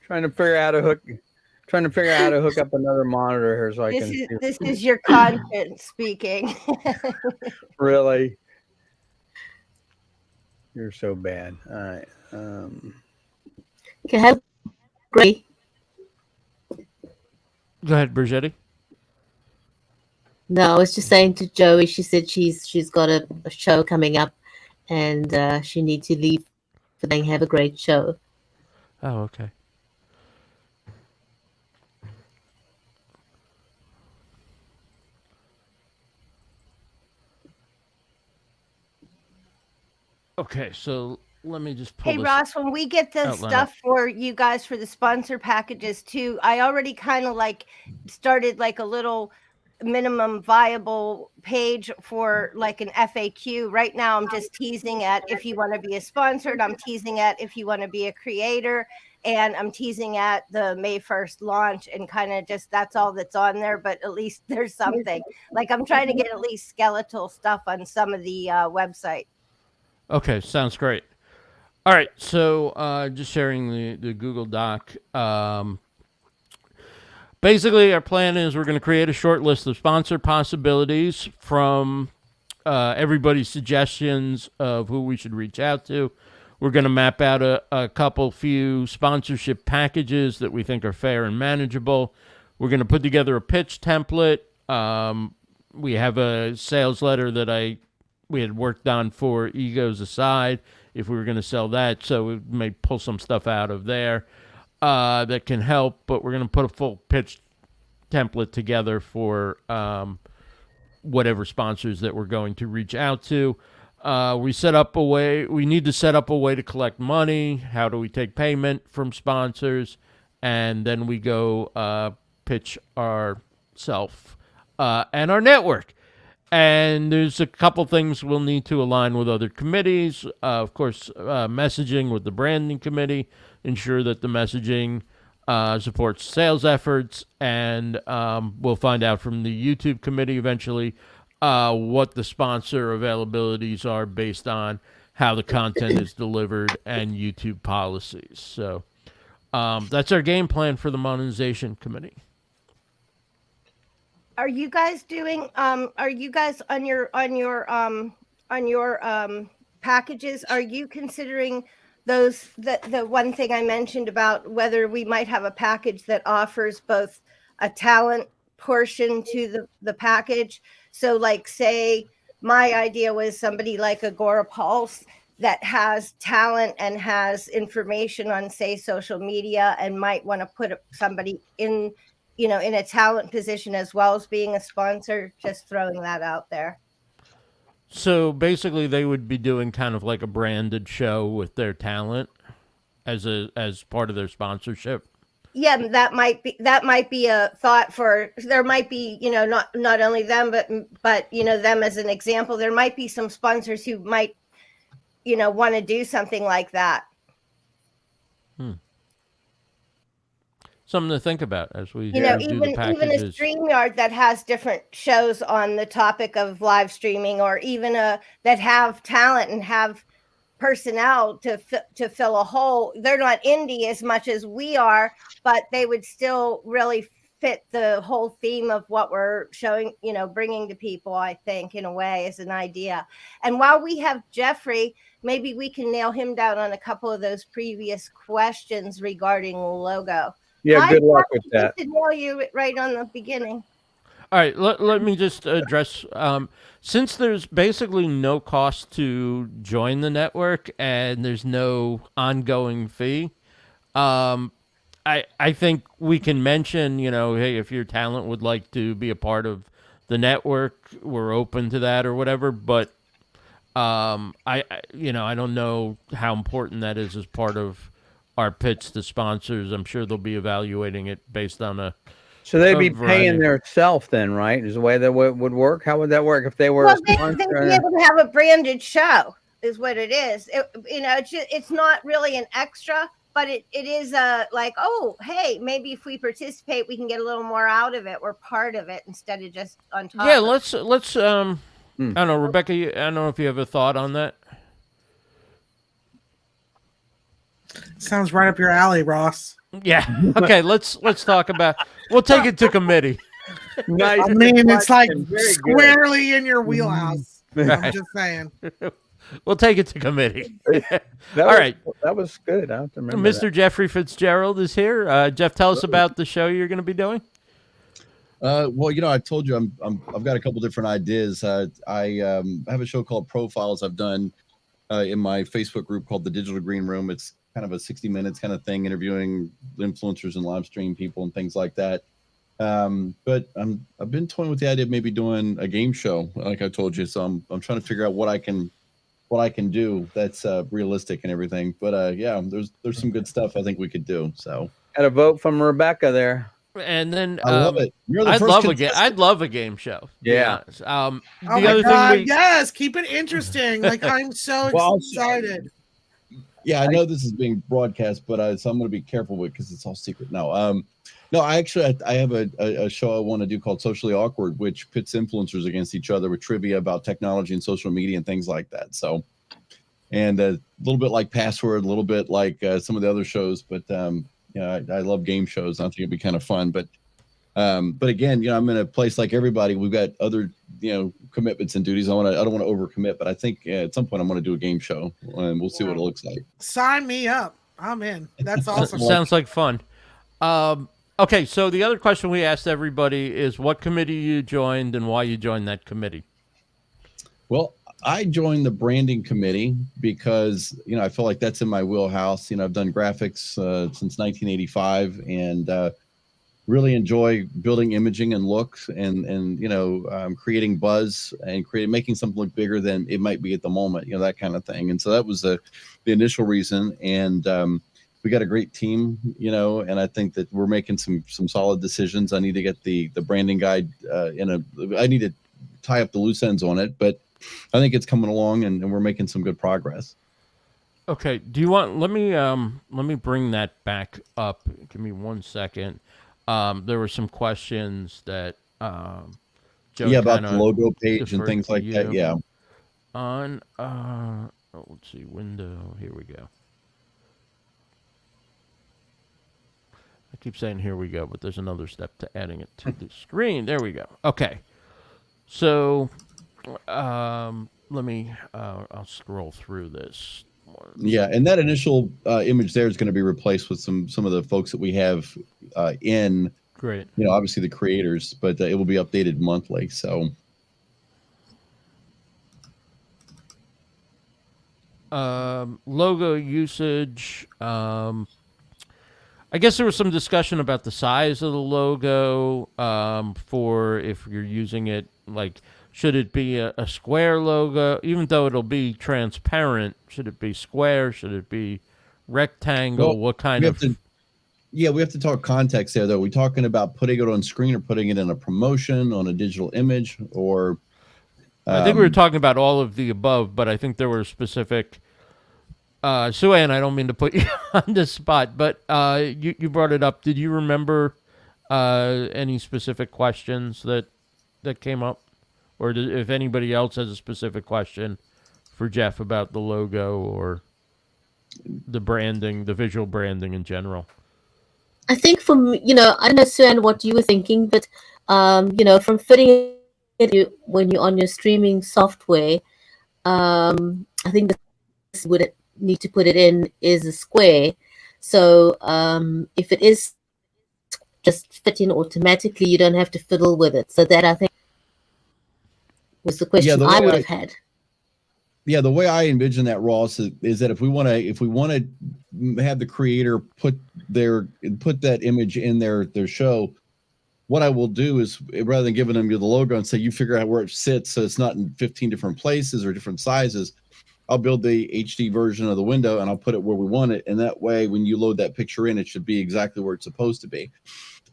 Trying to figure out how to hook up another monitor here so I can. This is your conscience speaking. Really? You're so bad. All right. Okay, have great. Go ahead, Bridgetti. No, I was just saying to Joey. She said she's got a show coming up, and she needs to leave. For then have a great show. Oh, okay. Okay, so let me just pull Hey, this. Ross, when we get the stuff for you guys for the sponsor packages too, I already kind of started a little minimum viable page for an FAQ. Right now, I'm just teasing at if you want to be a sponsored, I'm teasing at if you want to be a creator, and I'm teasing at the May 1st launch, and kind of just that's all that's on there, but at least there's something. I'm trying to get at least skeletal stuff on some of the website. Okay, sounds great. All right, so just sharing the Google Doc. Basically, our plan is we're going to create a short list of sponsor possibilities from everybody's suggestions of who we should reach out to. We're going to map out a few sponsorship packages that we think are fair and manageable. We're going to put together a pitch template. We have a sales letter that we had worked on for Egos Aside, if we were going to sell that. So we may pull some stuff out of there that can help, but we're going to put a full pitch template together for whatever sponsors that we're going to reach out to. We set up a way. We need to set up a way to collect money. How do we take payment from sponsors? And then we go pitch ourselves and our network. And there's a couple things we'll need to align with other committees. Of course, messaging with the branding committee, ensure that the messaging supports sales efforts, and we'll find out from the YouTube committee eventually what the sponsor availabilities are based on how the content is delivered and YouTube policies. So that's our game plan for the monetization committee. Are you guys doing? Are you guys on your packages? Are you considering those? The one thing I mentioned about whether we might have a package that offers both a talent portion to the package. So, like, say, my idea was somebody like Agora Pulse that has talent and has information on, say, social media, and might want to put somebody in, in a talent position as well as being a sponsor. Just throwing that out there. So basically, they would be doing kind of like a branded show with their talent as part of their sponsorship. Yeah, that might be a thought for. There might be, not only them, but them as an example. There might be some sponsors who might, want to do something like that. Something to think about as we do even the packages. Even a StreamYard that has different shows on the topic of live streaming, or even that have talent and have personnel to fill a hole. They're not indie as much as we are, but they would still really fit the whole theme of what we're showing, bringing to people, I think, in a way, as an idea. And while we have Jeffrey, maybe we can nail him down on a couple of those previous questions regarding logo. Yeah, good luck with that. To nail you right on the beginning. All right, let me just address, since there's basically no cost to join the network and there's no ongoing fee, I think we can mention, hey, if your talent would like to be a part of the network, we're open to that or whatever, but I don't know how important that is as part of our pitch to sponsors. I'm sure they'll be evaluating it based on a... So they'd be paying their self then, right? Is the way that would work? How would that work if they were a sponsor? They'd be able to have a branded show, is what it is. It's not really an extra, but it is like, oh, hey, maybe if we participate, we can get a little more out of it. We're part of it instead of just on top. Yeah, let's. I don't know, Rebecca. I don't know if you have a thought on that. Sounds right up your alley, Ross. Yeah. Okay. Let's talk about. We'll take it to committee. Nice. I mean, it's like Very squarely in your wheelhouse. I'm just saying. We'll take it to committee. All right. That was good. I have to remember Mr. Jeffrey Fitzgerald is here. Jeff, tell us about the show you're going to be doing. Well, I told you I've got a couple different ideas. I have a show called Profiles I've done in my Facebook group called the Digital Green Room. It's kind of a 60 minutes kind of thing, interviewing influencers and live stream people and things like that. But I've been toying with the idea of maybe doing a game show, like I told you. So I'm trying to figure out what I can do that's realistic and everything. But yeah, there's some good stuff I think we could do. So Got a vote from Rebecca there. And then I love it. I'd love a game show. Yeah. The Oh other my God, thing yes, keep it interesting. Like, I'm so excited. Yeah, I know this is being broadcast, but so I'm going to be careful with because it's all secret. No, I have a show I want to do called Socially Awkward, which pits influencers against each other with trivia about technology and social media and things like that. So, and a little bit like Password, a little bit like some of the other shows, but I love game shows. I think it'd be kind of fun, but again, I'm in a place like everybody. We've got other, commitments and duties. I don't want to overcommit, but I think at some point I'm going to do a game show and we'll see what it looks like. Sign me up. I'm in. That's awesome. sounds like fun. Okay, so the other question we asked everybody is what committee you joined and why you joined that committee. Well, I joined the branding committee because, I feel like that's in my wheelhouse. I've done graphics since 1985 and really enjoy building imaging and looks and creating buzz and making something look bigger than it might be at the moment, that kind of thing. And so that was the initial reason. And we got a great team, and I think that we're making some solid decisions. I need to get the branding guide I need to tie up the loose ends on it, but I think it's coming along and we're making some good progress. Okay. Do you want? Let me bring that back up. Give me 1 second. There were some questions that Joe about the logo page and things like that. Yeah. On let's see, window. Here we go. I keep saying here we go, but there's another step to adding it to the screen. There we go. Okay. So let me. I'll scroll through this. Yeah, and that initial image there is going to be replaced with some of the folks that we have in. Great. Obviously the creators, but it will be updated monthly. So. Logo usage. I guess there was some discussion about the size of the logo for if you're using it, like, should it be a square logo? Even though it'll be transparent, should it be square? Should it be rectangle? Well, what kind of... we have to talk context there, though. Are we talking about putting it on screen or putting it in a promotion on a digital image? Or I think we were talking about all of the above, but I think there were specific... Sue-Ann, I don't mean to put you on the spot, but you brought it up. Did you remember any specific questions that came up? Or if anybody else has a specific question for Jeff about the logo or the branding, the visual branding in general? I think I don't know, Sue-Ann, what you were thinking, but, from fitting it when you're on your streaming software, I think this would need to put it in is a square. So if it is just fit in automatically, you don't have to fiddle with it. So that, I think, was the question I would have had. Yeah, the way I envision that, Ross, is that if we want to have the creator put that image in their show, what I will do is, rather than giving them the logo and say you figure out where it sits so it's not in 15 different places or different sizes, I'll build the HD version of the window and I'll put it where we want it. And that way, when you load that picture in, it should be exactly where it's supposed to be.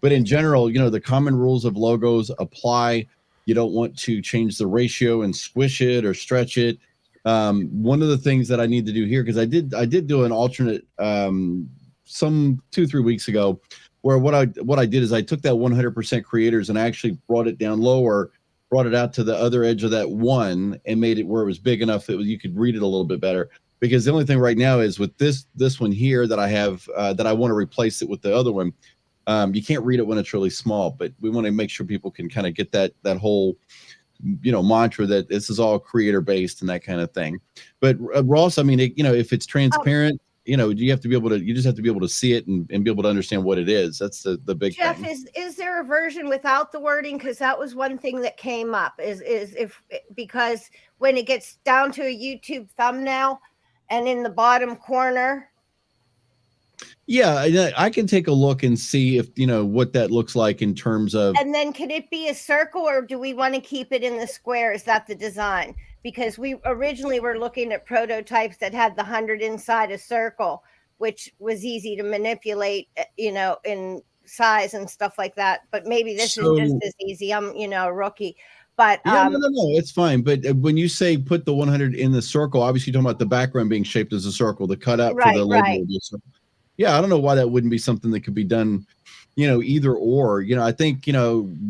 But in general, the common rules of logos apply. You don't want to change the ratio and squish it or stretch it. One of the things that I need to do here, because I did do an alternate some 2-3 weeks ago, where what I did is I took that 100% creators and I actually brought it down lower, brought it out to the other edge of that one, and made it where it was big enough that you could read it a little bit better. Because the only thing right now is with this one here that I have that I want to replace it with the other one. You can't read it when it's really small, but we want to make sure people can kind of get that whole mantra that this is all creator based and that kind of thing. But Ross, I mean, if it's transparent, you just have to be able to see it and be able to understand what it is. That's the big Jeff, thing. is there a version without the wording? Because that was one thing that came up because when it gets down to a YouTube thumbnail and in the bottom corner. Yeah, I can take a look and see if what that looks like in terms of. And then could it be a circle, or do we want to keep it in the square? Is that the design? Because we originally were looking at prototypes that had the 100 inside a circle, which was easy to manipulate, in size and stuff like that. But maybe this is just as easy. I'm, a rookie. But no, it's fine. But when you say put the 100 in the circle, obviously you're talking about the background being shaped as a circle, the cutout for the logo. Right. Yeah, I don't know why that wouldn't be something that could be done, either or. I think,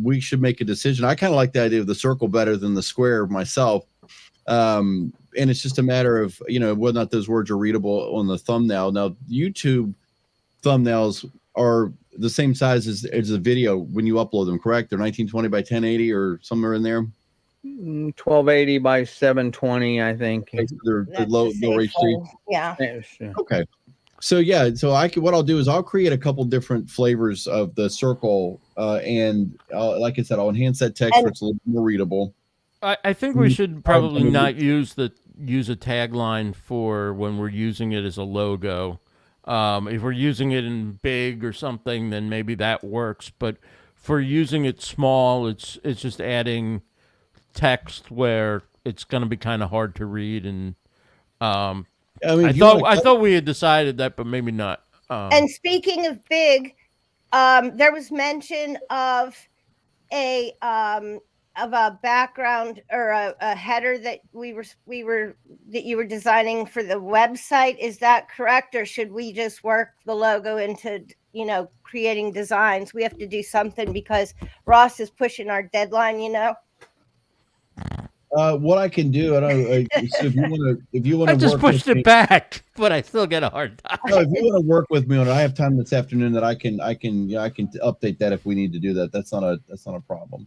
we should make a decision. I kind of like the idea of the circle better than the square myself. And it's just a matter of, whether or not those words are readable on the thumbnail. Now, YouTube thumbnails are the same size as the video when you upload them, correct? They're 1920 by 1080 or somewhere in there. 1280 by 720, I think. They're low HD. Yeah. Okay. So what I'll do is I'll create a couple different flavors of the circle, and like I said, I'll enhance that text so it's a little more readable. I think we should probably not use a tagline for when we're using it as a logo. If we're using it in big or something, then maybe that works. But for using it small, it's just adding text where it's going to be kind of hard to read. And I mean, I thought we had decided that, but maybe not. And speaking of big, there was mention of a background or a header that you were designing for the website. Is that correct, or should we just work the logo into creating designs? We have to do something because Ross is pushing our deadline. What I can do, I don't. So if you want to, I just pushed it back, but I still get a hard time. No, if you want to work with me on it, I have time this afternoon that I can update that if we need to do that. That's not a problem.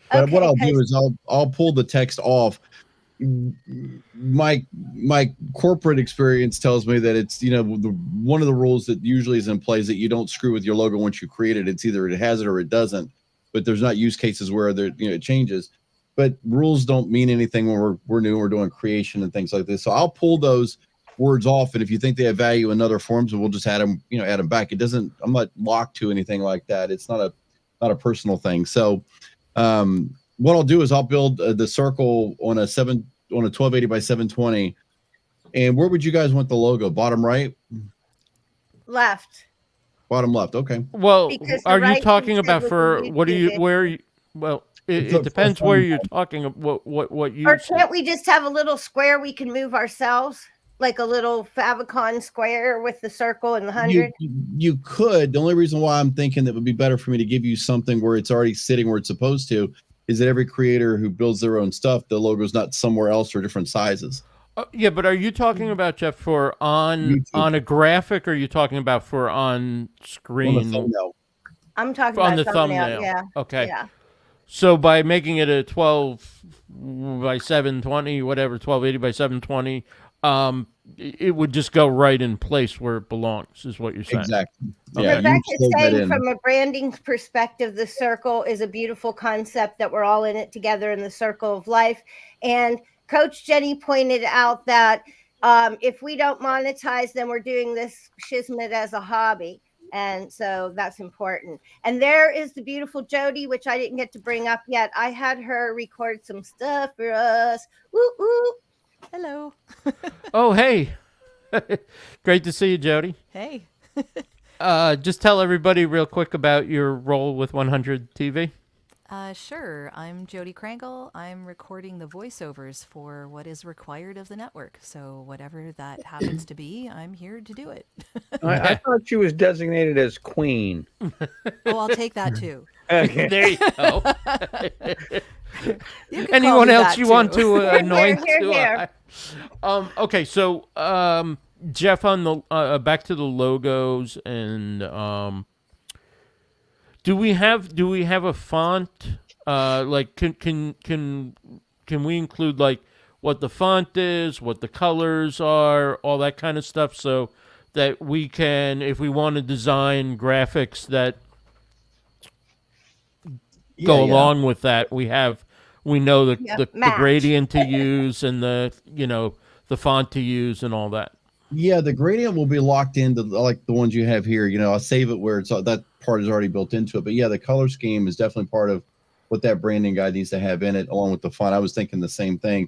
But Okay, what I'll do is I'll pull the text off. My corporate experience tells me that it's one of the rules that usually is in place that you don't screw with your logo once you create it. It's either it has it or it doesn't. But there's not use cases where it changes. But rules don't mean anything when we're new. We're doing creation and things like this. So I'll pull those words off, and if you think they have value in other forms, we'll just add them back. It doesn't. I'm not locked to anything like that. It's not a personal thing. So what I'll do is I'll build the circle on a 1280 by 720. And where would you guys want the logo? Bottom right? Left. Bottom left. Okay. Well, are you right talking about consider for what do you where you well it depends where you're talking what you Or can't we just have a little square we can move ourselves? Like a little favicon square with the circle and the 100? You could. The only reason why I'm thinking that would be better for me to give you something where it's already sitting where it's supposed to is that every creator who builds their own stuff, the logo's not somewhere else or different sizes. Yeah, but are you talking about, Jeff, for on a graphic, or are you talking about for on screen? On the thumbnail. I'm talking on about the thumbnail. thumbnail. Yeah. Okay. Yeah. So by making it a 12 by 720, whatever, 1280 by 720, it would just go right in place where it belongs, is what you're saying. Exactly. Okay. Yeah, Rebecca's saying from a branding perspective, the circle is a beautiful concept that we're all in it together in the circle of life. And Coach Jennie pointed out that if we don't monetize, then we're doing this Shizmet as a hobby. And so that's important. And there is the beautiful Jodi, which I didn't get to bring up yet. I had her record some stuff for us. Woo woo. Hello. Oh, hey. Great to see you, Jodi. Hey. Just tell everybody real quick about your role with 100 TV. Sure. I'm Jodi Krangle. I'm recording the voiceovers for what is required of the network. So whatever that happens to be, I'm here to do it. I thought she was designated as queen. Oh, I'll take that too. Okay. There you go. You can Anyone call me else that, you too. want to anoint? Here. Okay, so Jeff, on the back to the logos, and do we have a font? Like, can we include like what the font is, what the colors are, all that kind of stuff, so that we can, if we want to design graphics that go along with that, we know the gradient to use and the font to use and all that. Yeah, the gradient will be locked into like the ones you have here. I'll save it where it's that part is already built into it. But yeah, the color scheme is definitely part of what that branding guide needs to have in it, along with the font. I was thinking the same thing.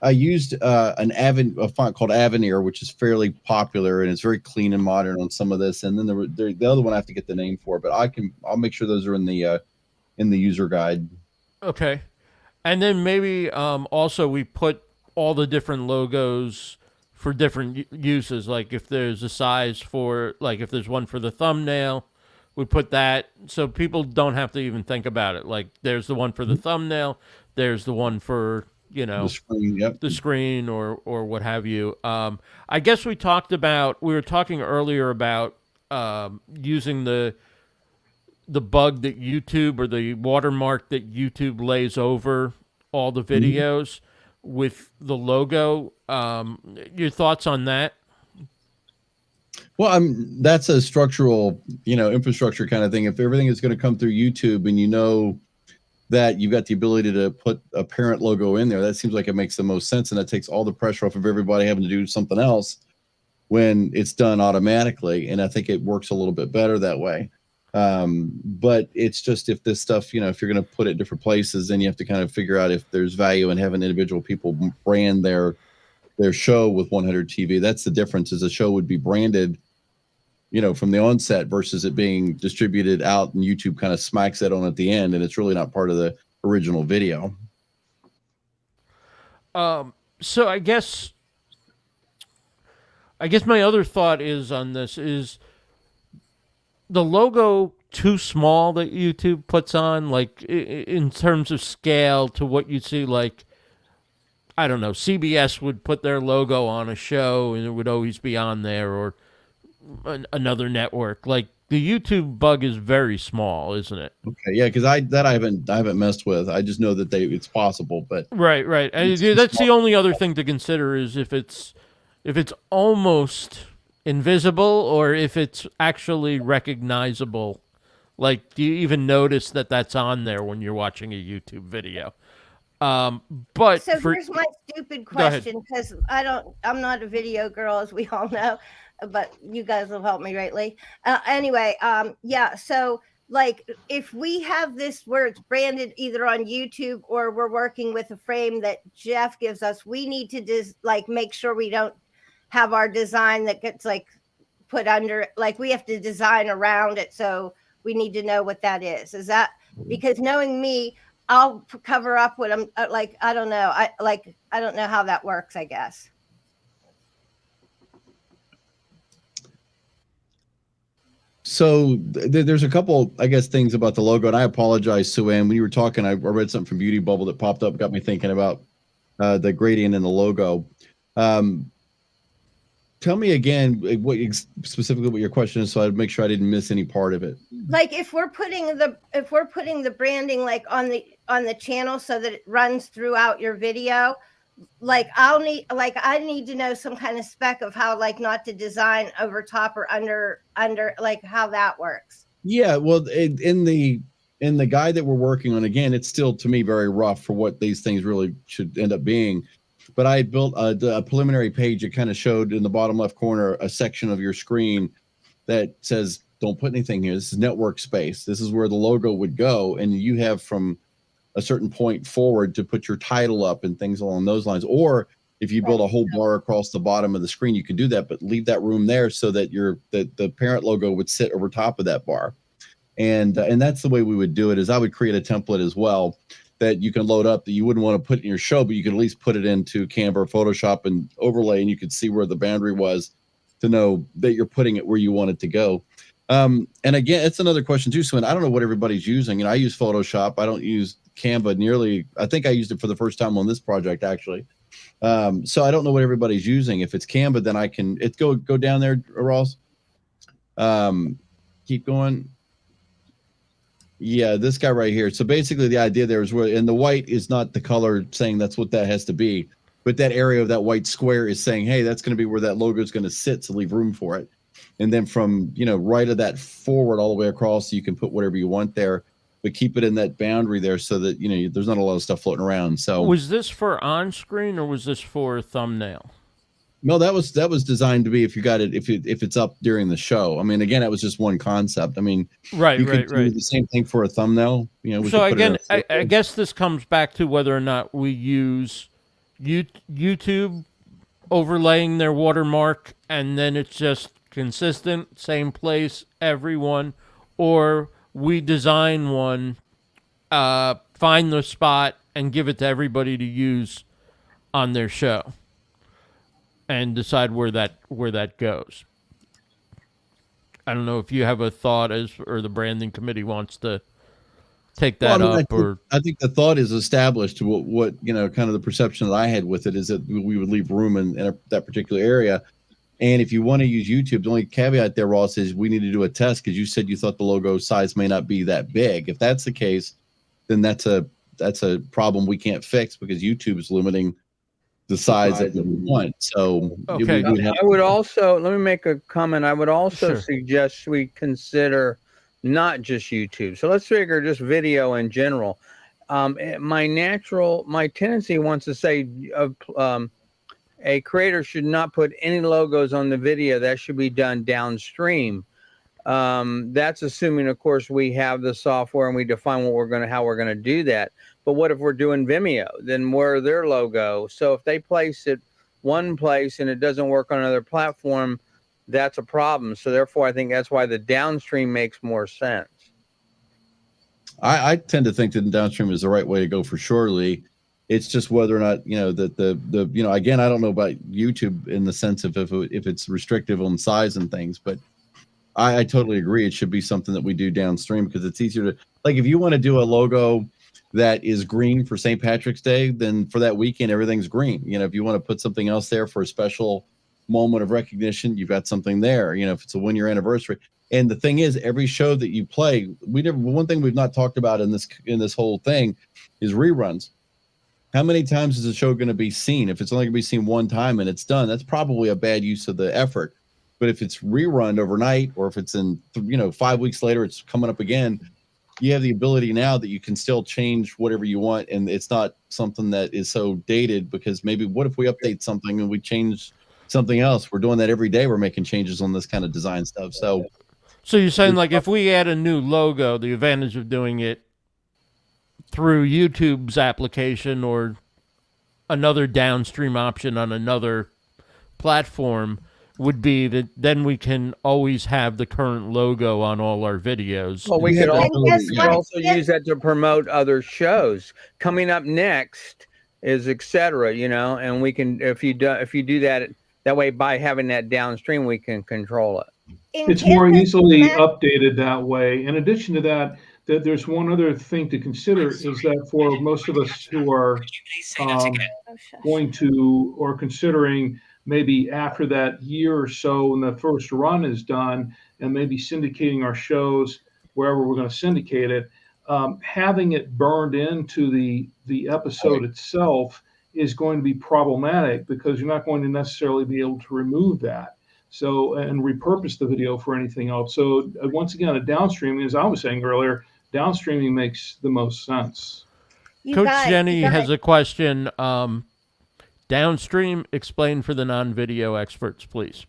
I used a font called Avenir, which is fairly popular and it's very clean and modern on some of this. And then the other one I have to get the name for, but I'll make sure those are in the user guide. Okay, and then maybe also we put all the different logos for different uses. Like if there's a size for, like if there's one for the thumbnail, we put that so people don't have to even think about it. Like there's the one for the thumbnail, there's the one for the screen or what have you. I guess we were talking earlier about using the bug that YouTube, or the watermark that YouTube lays over all the videos with the logo. Your thoughts on that? Well, that's a structural, infrastructure kind of thing. If everything is going to come through YouTube and that you've got the ability to put a parent logo in there, that seems like it makes the most sense, and that takes all the pressure off of everybody having to do something else. when it's done automatically. And I think it works a little bit better that way. But it's just, if this stuff, you know, if you're going to put it in different places, then you have to kind of figure out if there's value in having individual people brand their show with 100 TV. That's the difference, is a show would be branded, you know, from the onset versus it being distributed out, and YouTube kind of smacks that on at the end, and it's really not part of the original video. So I guess my other thought is on this is the logo too small that YouTube puts on, like in terms of scale to what you see, like, I don't know, CBS would put their logo on a show and it would always be on there, or another network. Like, the YouTube bug is very small, isn't it? Okay, yeah, because I haven't messed with. I just know that it's possible, but right. That's the only other thing to consider, is if it's almost invisible or if it's actually recognizable. Like, do you even notice that that's on there when you're watching a YouTube video? But so here's my stupid question, because I'm not a video girl, as we all know, but you guys will help me greatly. Anyway, yeah. So, like, if we have this where it's branded either on YouTube or we're working with a frame that Jeff gives us, we need to make sure we don't have our design that gets like put under, like, we have to design around it. So we need to know what that is. Is that, because knowing me, I'll cover up what I'm like. I don't know. I don't know how that works, I guess. So there's a couple, I guess, things about the logo, and I apologize, Sue Ann. When you were talking, I read something from Beauty Bubble that popped up, got me thinking about the gradient in the logo. Tell me again specifically what your question is, so I'd make sure I didn't miss any part of it. Like, if we're putting the branding like on the channel so that it runs throughout your video, like, I need to know some kind of spec of how, like, not to design over top or under, like, how that works. Yeah, well, in the guide that we're working on, again, it's still, to me, very rough for what these things really should end up being. But I built a preliminary page that kind of showed in the bottom left corner a section of your screen that says, don't put anything here. This is network space. This is where the logo would go. And you have from a certain point forward to put your title up and things along those lines. Or if you build a whole bar across the bottom of the screen, you can do that, but leave that room there so that the parent logo would sit over top of that bar. And that's the way we would do it, is I would create a template as well that you can load up that you wouldn't want to put in your show, but you could at least put it into Canva or Photoshop and overlay, and you could see where the boundary was to know that you're putting it where you want it to go. And again, it's another question too, so I don't know what everybody's using. And I use Photoshop. I don't use Canva nearly. I think I used it for the first time on this project, actually. So I don't know what everybody's using. If it's Canva, then I can go down there, Ross. Keep going. Yeah, this guy right here. So basically the idea there is where, and the white is not the color saying that's what that has to be, but that area of that white square is saying, hey, that's going to be where that logo is going to sit, so leave room for it. And then from, right of that forward all the way across, you can put whatever you want there, but keep it in that boundary there so that, there's not a lot of stuff floating around. So was this for on screen or was this for thumbnail? No, that was designed to be if you got it, if it's up during the show. I mean, again, it was just one concept. I mean, right. Do the same thing for a thumbnail. So again, I guess this comes back to whether or not we use YouTube overlaying their watermark and then it's just consistent, same place, everyone, or we design one, find the spot and give it to everybody to use on their show and decide where that goes. I don't know if you have a thought or the branding committee wants to take that up. I think the thought is established. What kind of the perception that I had with it is that we would leave room in that particular area. And if you want to use YouTube, the only caveat there, Ross, is we need to do a test, because you said you thought the logo size may not be that big. If that's the case, then that's a problem we can't fix, because YouTube is limiting the size that we want. So okay. I would also, let me make a comment. I would also suggest we consider not just YouTube. So let's figure just video in general. My tendency wants to say a creator should not put any logos on the video. That should be done downstream. That's assuming, of course, we have the software and we define how we're going to do that. But what if we're doing Vimeo? Then where their logo? So if they place it one place and it doesn't work on another platform, that's a problem. So therefore, I think that's why the downstream makes more sense. I tend to think that the downstream is the right way to go for sure, Lee. It's just whether or not, that the again, I don't know about YouTube in the sense of if it's restrictive on size and things, but I totally agree. It should be something that we do downstream because it's easier to, like, if you want to do a logo that is green for St. Patrick's Day, then for that weekend, everything's green. If you want to put something else there for a special moment of recognition, you've got something there. If it's a 1-year anniversary. And the thing is, every show that you play, one thing we've not talked about in this whole thing is reruns. How many times is the show going to be seen? If it's only going to be seen one time and it's done, that's probably a bad use of the effort. But if it's rerun overnight, or if it's in 5 weeks later, it's coming up again, you have the ability now that you can still change whatever you want, and it's not something that is so dated. Because maybe what if we update something and we change something else? We're doing that every day. We're making changes on this kind of design stuff. So you're saying, like, if we add a new logo, the advantage of doing it through YouTube's application or another downstream option on another platform would be that then we can always have the current logo on all our videos. Well, we could also use that to promote other shows. Coming up next is etc. And we can, if you do that way, by having that downstream, we can control it. It's more easily updated that way. In addition to that, there's one other thing to consider is that for most of us who are going to or considering maybe after that year or so when the first run is done and maybe syndicating our shows wherever we're going to syndicate it, having it burned into the episode itself is going to be problematic because you're not going to necessarily be able to remove that. So, and repurpose the video for anything else. So once again, a downstreaming, as I was saying earlier, downstreaming makes the most sense. Coach Jennie has a question. Downstream, explain for the non-video experts, please.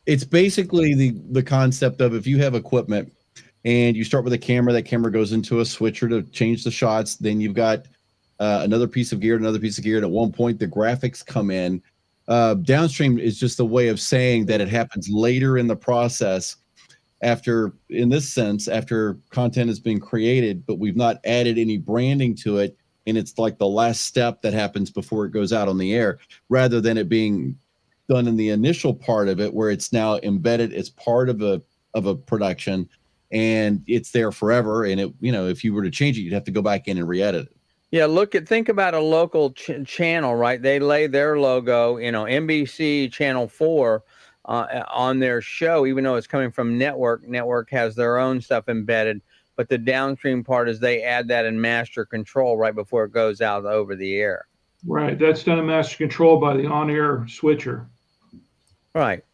It's basically the concept of if you have equipment and you start with a camera, that camera goes into a switcher to change the shots. Then you've got another piece of gear, and at one point the graphics come in. Downstream is just a way of saying that it happens later in the process after content has been created, but we've not added any branding to it. And it's like the last step that happens before it goes out on the air, rather than it being done in the initial part of it, where it's now embedded as part of a production and it's there forever. And if you were to change it, you'd have to go back in and re-edit it. Yeah, think about a local channel, right? They lay their logo, NBC Channel 4 on their show, even though it's coming from network. Network has their own stuff embedded, but the downstream part is they add that in master control right before it goes out over the air. Right, that's done in master control by the on-air switcher. Right.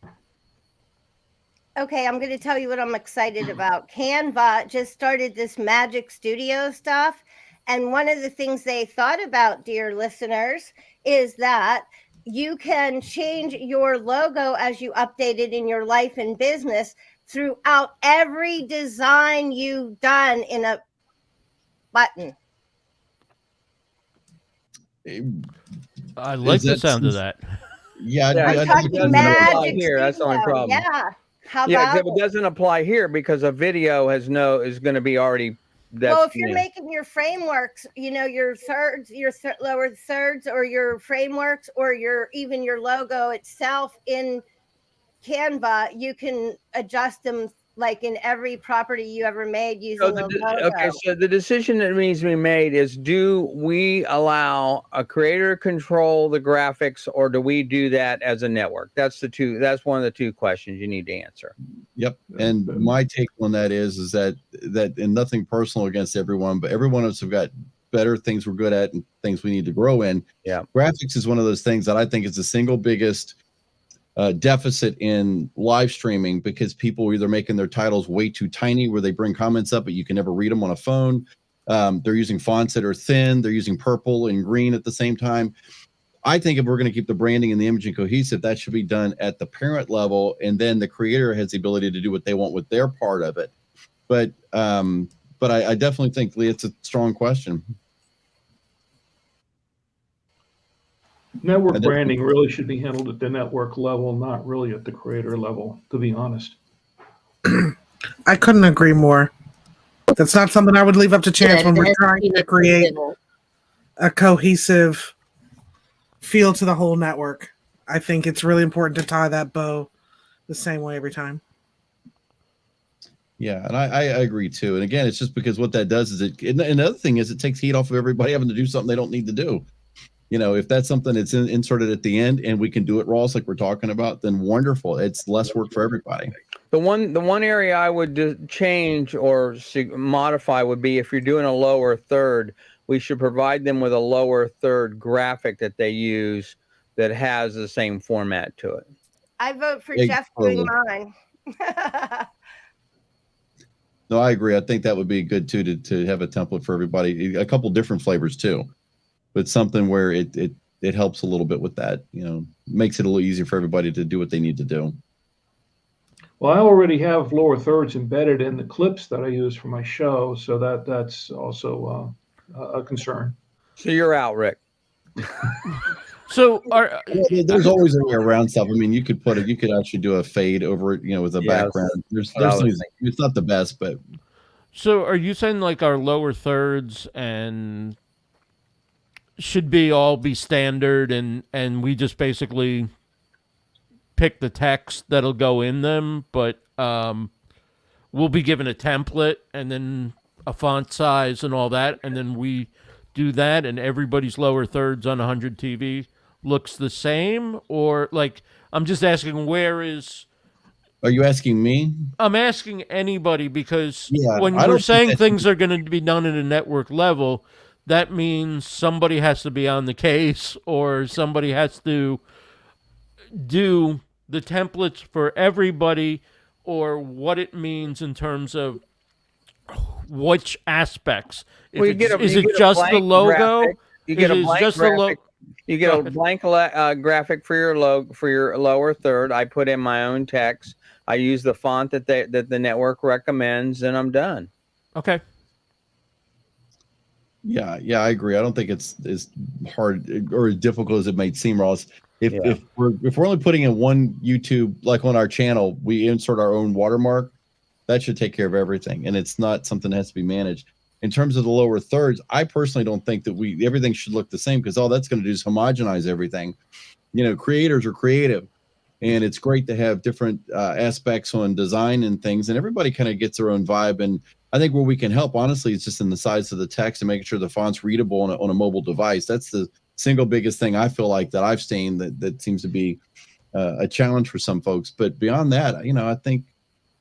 Okay, I'm going to tell you what I'm excited about. Canva just started this Magic Studio stuff. And one of the things they thought about, dear listeners, is that you can change your logo as you update it in your life and business throughout every design you've done in a button. I like the sound of that. Yeah, I'm talking Magic here. That's the only problem. Yeah. Except it doesn't apply here because a video is going to be already. Well, if you're making your frameworks, your thirds, lower thirds, or your frameworks, or even your logo itself in Canva, you can adjust them like in every property you ever made using the logo. Okay, so the decision that needs to be made is: do we allow a creator to control the graphics, or do we do that as a network? That's one of the two questions you need to answer. Yep. And my take on that is that and nothing personal against everyone, but every one of us have got better things we're good at and things we need to grow in. Yeah. Graphics is one of those things that I think is the single biggest deficit in live streaming, because people are either making their titles way too tiny where they bring comments up, but you can never read them on a phone. They're using fonts that are thin. They're using purple and green at the same time. I think if we're going to keep the branding and the imaging cohesive, that should be done at the parent level, and then the creator has the ability to do what they want with their part of it. But I definitely think, Lee, it's a strong question. Network branding really should be handled at the network level, not really at the creator level, to be honest. I couldn't agree more. That's not something I would leave up to chance when we're trying to create a cohesive feel to the whole network. I think it's really important to tie that bow the same way every time. Yeah, and I agree too. And again, it's just because what that does is and another thing is it takes heat off of everybody having to do something they don't need to do. You know, if that's something that's inserted at the end and we can do it raw, like we're talking about, then wonderful. It's less work for everybody. The one area I would change or modify would be if you're doing a lower third, we should provide them with a lower third graphic that they use that has the same format to it. I vote for Jeff doing mine. No, I agree. I think that would be good too to have a template for everybody, a couple different flavors too, but something where it helps a little bit with that. You know, makes it a little easier for everybody to do what they need to do. Well, I already have lower thirds embedded in the clips that I use for my show, so that's also a concern. So you're out, Rick. So there's always a way around stuff. I mean, you could actually do a fade over it, you know, with a background. It's not the best, but. So are you saying like our lower thirds and should all be standard and we just basically pick the text that'll go in them, but we'll be given a template and then a font size and all that, and then we do that and everybody's lower thirds on 100 TV looks the same? Or like, I'm just asking, where is... Are you asking me? I'm asking anybody, because yeah, when we're saying things are going to be done at a network level, that means somebody has to be on the case or somebody has to do the templates for everybody, or what it means in terms of which aspects. Is it just the logo? You get a blank graphic. You get a blank graphic for your lower third. I put in my own text. I use the font that the network recommends, and I'm done. Okay. Yeah, I agree. I don't think it's as hard or as difficult as it might seem, Ross. If we're only putting in one YouTube, like on our channel, we insert our own watermark, that should take care of everything, and it's not something that has to be managed. In terms of the lower thirds, I personally don't think that everything should look the same, because all that's going to do is homogenize everything. You know, creators are creative, and it's great to have different aspects on design and things, and everybody kind of gets their own vibe. And I think where we can help, honestly, is just in the size of the text and making sure the font's readable on a mobile device. That's the single biggest thing I feel like that I've seen that seems to be a challenge for some folks. But beyond that, you know, I think,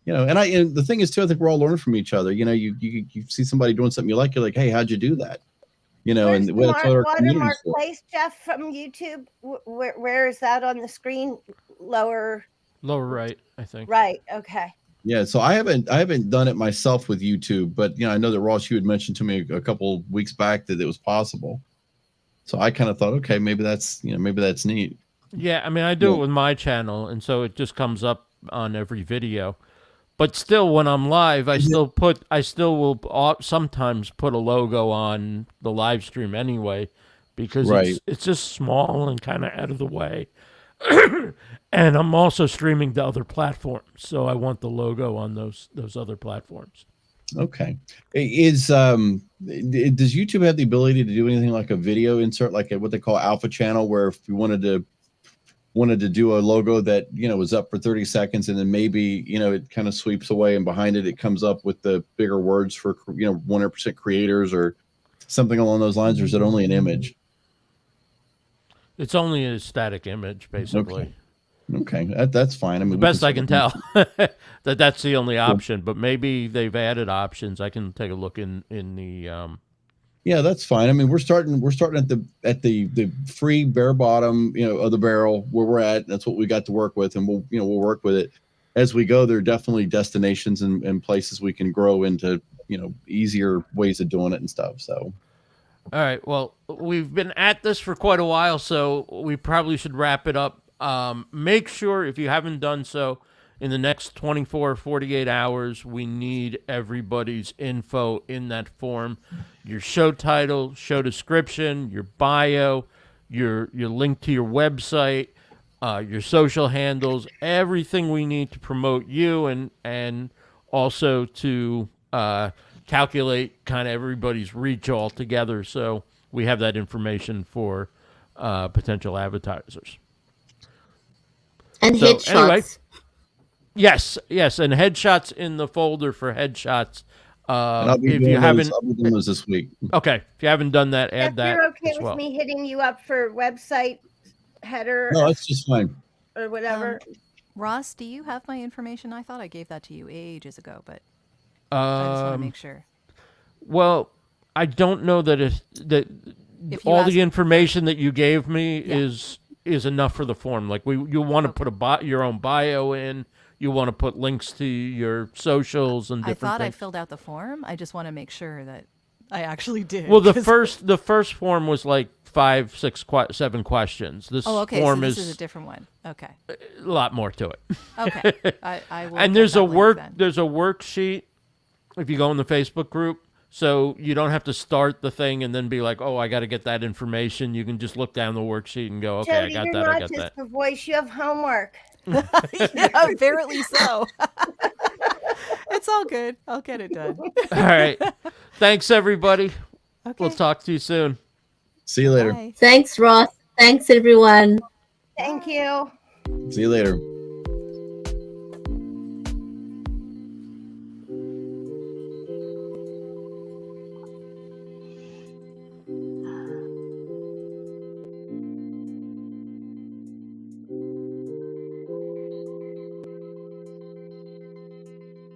you know, and the thing is too, I think we're all learning from each other. You know, you see somebody doing something you like, you're like, hey, how'd you do that? You know, Where's and the that's what our watermark place, Jeff, from YouTube? Where is that on the screen? Lower right, I think. Right. Okay. Yeah, so I haven't done it myself with YouTube, but you know, I know that Ross, you had mentioned to me a couple weeks back that it was possible. So I kind of thought, okay, maybe that's neat. Yeah, I mean, I do it with my channel, and so it just comes up on every video. But still, when I'm live, I still will sometimes put a logo on the live stream anyway, because it's just small and kind of out of the way. And I'm also streaming to other platforms, so I want the logo on those other platforms. Okay. Does YouTube have the ability to do anything like a video insert, like what they call alpha channel, where if you wanted to do a logo that, you know, was up for 30 seconds and then maybe, you know, it kind of sweeps away and behind it comes up with the bigger words for, you know, 100% creators or something along those lines, or is it only an image? It's only a static image, basically. Okay, that's fine. I mean, the best I can tell, that's the only option. But maybe they've added options. I can take a look in the. Yeah, that's fine. I mean, we're starting at the free bare bottom, you know, of the barrel where we're at. That's what we got to work with, and we'll work with it as we go. There are definitely destinations and places we can grow into, you know, easier ways of doing it and stuff. So. All right. Well, we've been at this for quite a while, so we probably should wrap it up. Make sure, if you haven't done so, in the next 24, 48 hours, we need everybody's info in that form. Your show title, show description, your bio, your link to your website, your social handles, everything we need to promote you and also to calculate kind of everybody's reach all together, so we have that information for potential advertisers. And So, headshots. anyway, yes, and headshots in the folder for headshots. And I'll be If doing you haven't, I'll be doing those this week. okay, if you haven't done that, If add that you're okay as with well. me hitting you up for website header No, it's just fine. or whatever. Ross, do you have my information? I thought I gave that to you ages ago, but I just want to make sure. Well, I don't know that If you all ask- the information that you gave me Yeah. is enough for the form. Like you want to put your own bio in. You want to put links to your socials and I different thought I things. filled out the form. I just want to make sure that I actually did. Well, the 'cause- first form was like 5, 6, 7 questions. This Oh, okay. form So this is a different one. Okay. a lot more to it. Okay. I will. And get there's that a link then. there's a worksheet if you go in the Facebook group, so you don't have to start the thing and then be like, oh, I got to get that information. You can just look down the worksheet and go, okay, Jodi, I got you're that, I not got just that. the voice. You have homework. Yeah, apparently so. It's all good. I'll get it done. All right. Thanks, everybody. Okay. We'll talk to you soon. See you later. Bye. Thanks, Ross. Thanks, everyone. Thank you. See you later.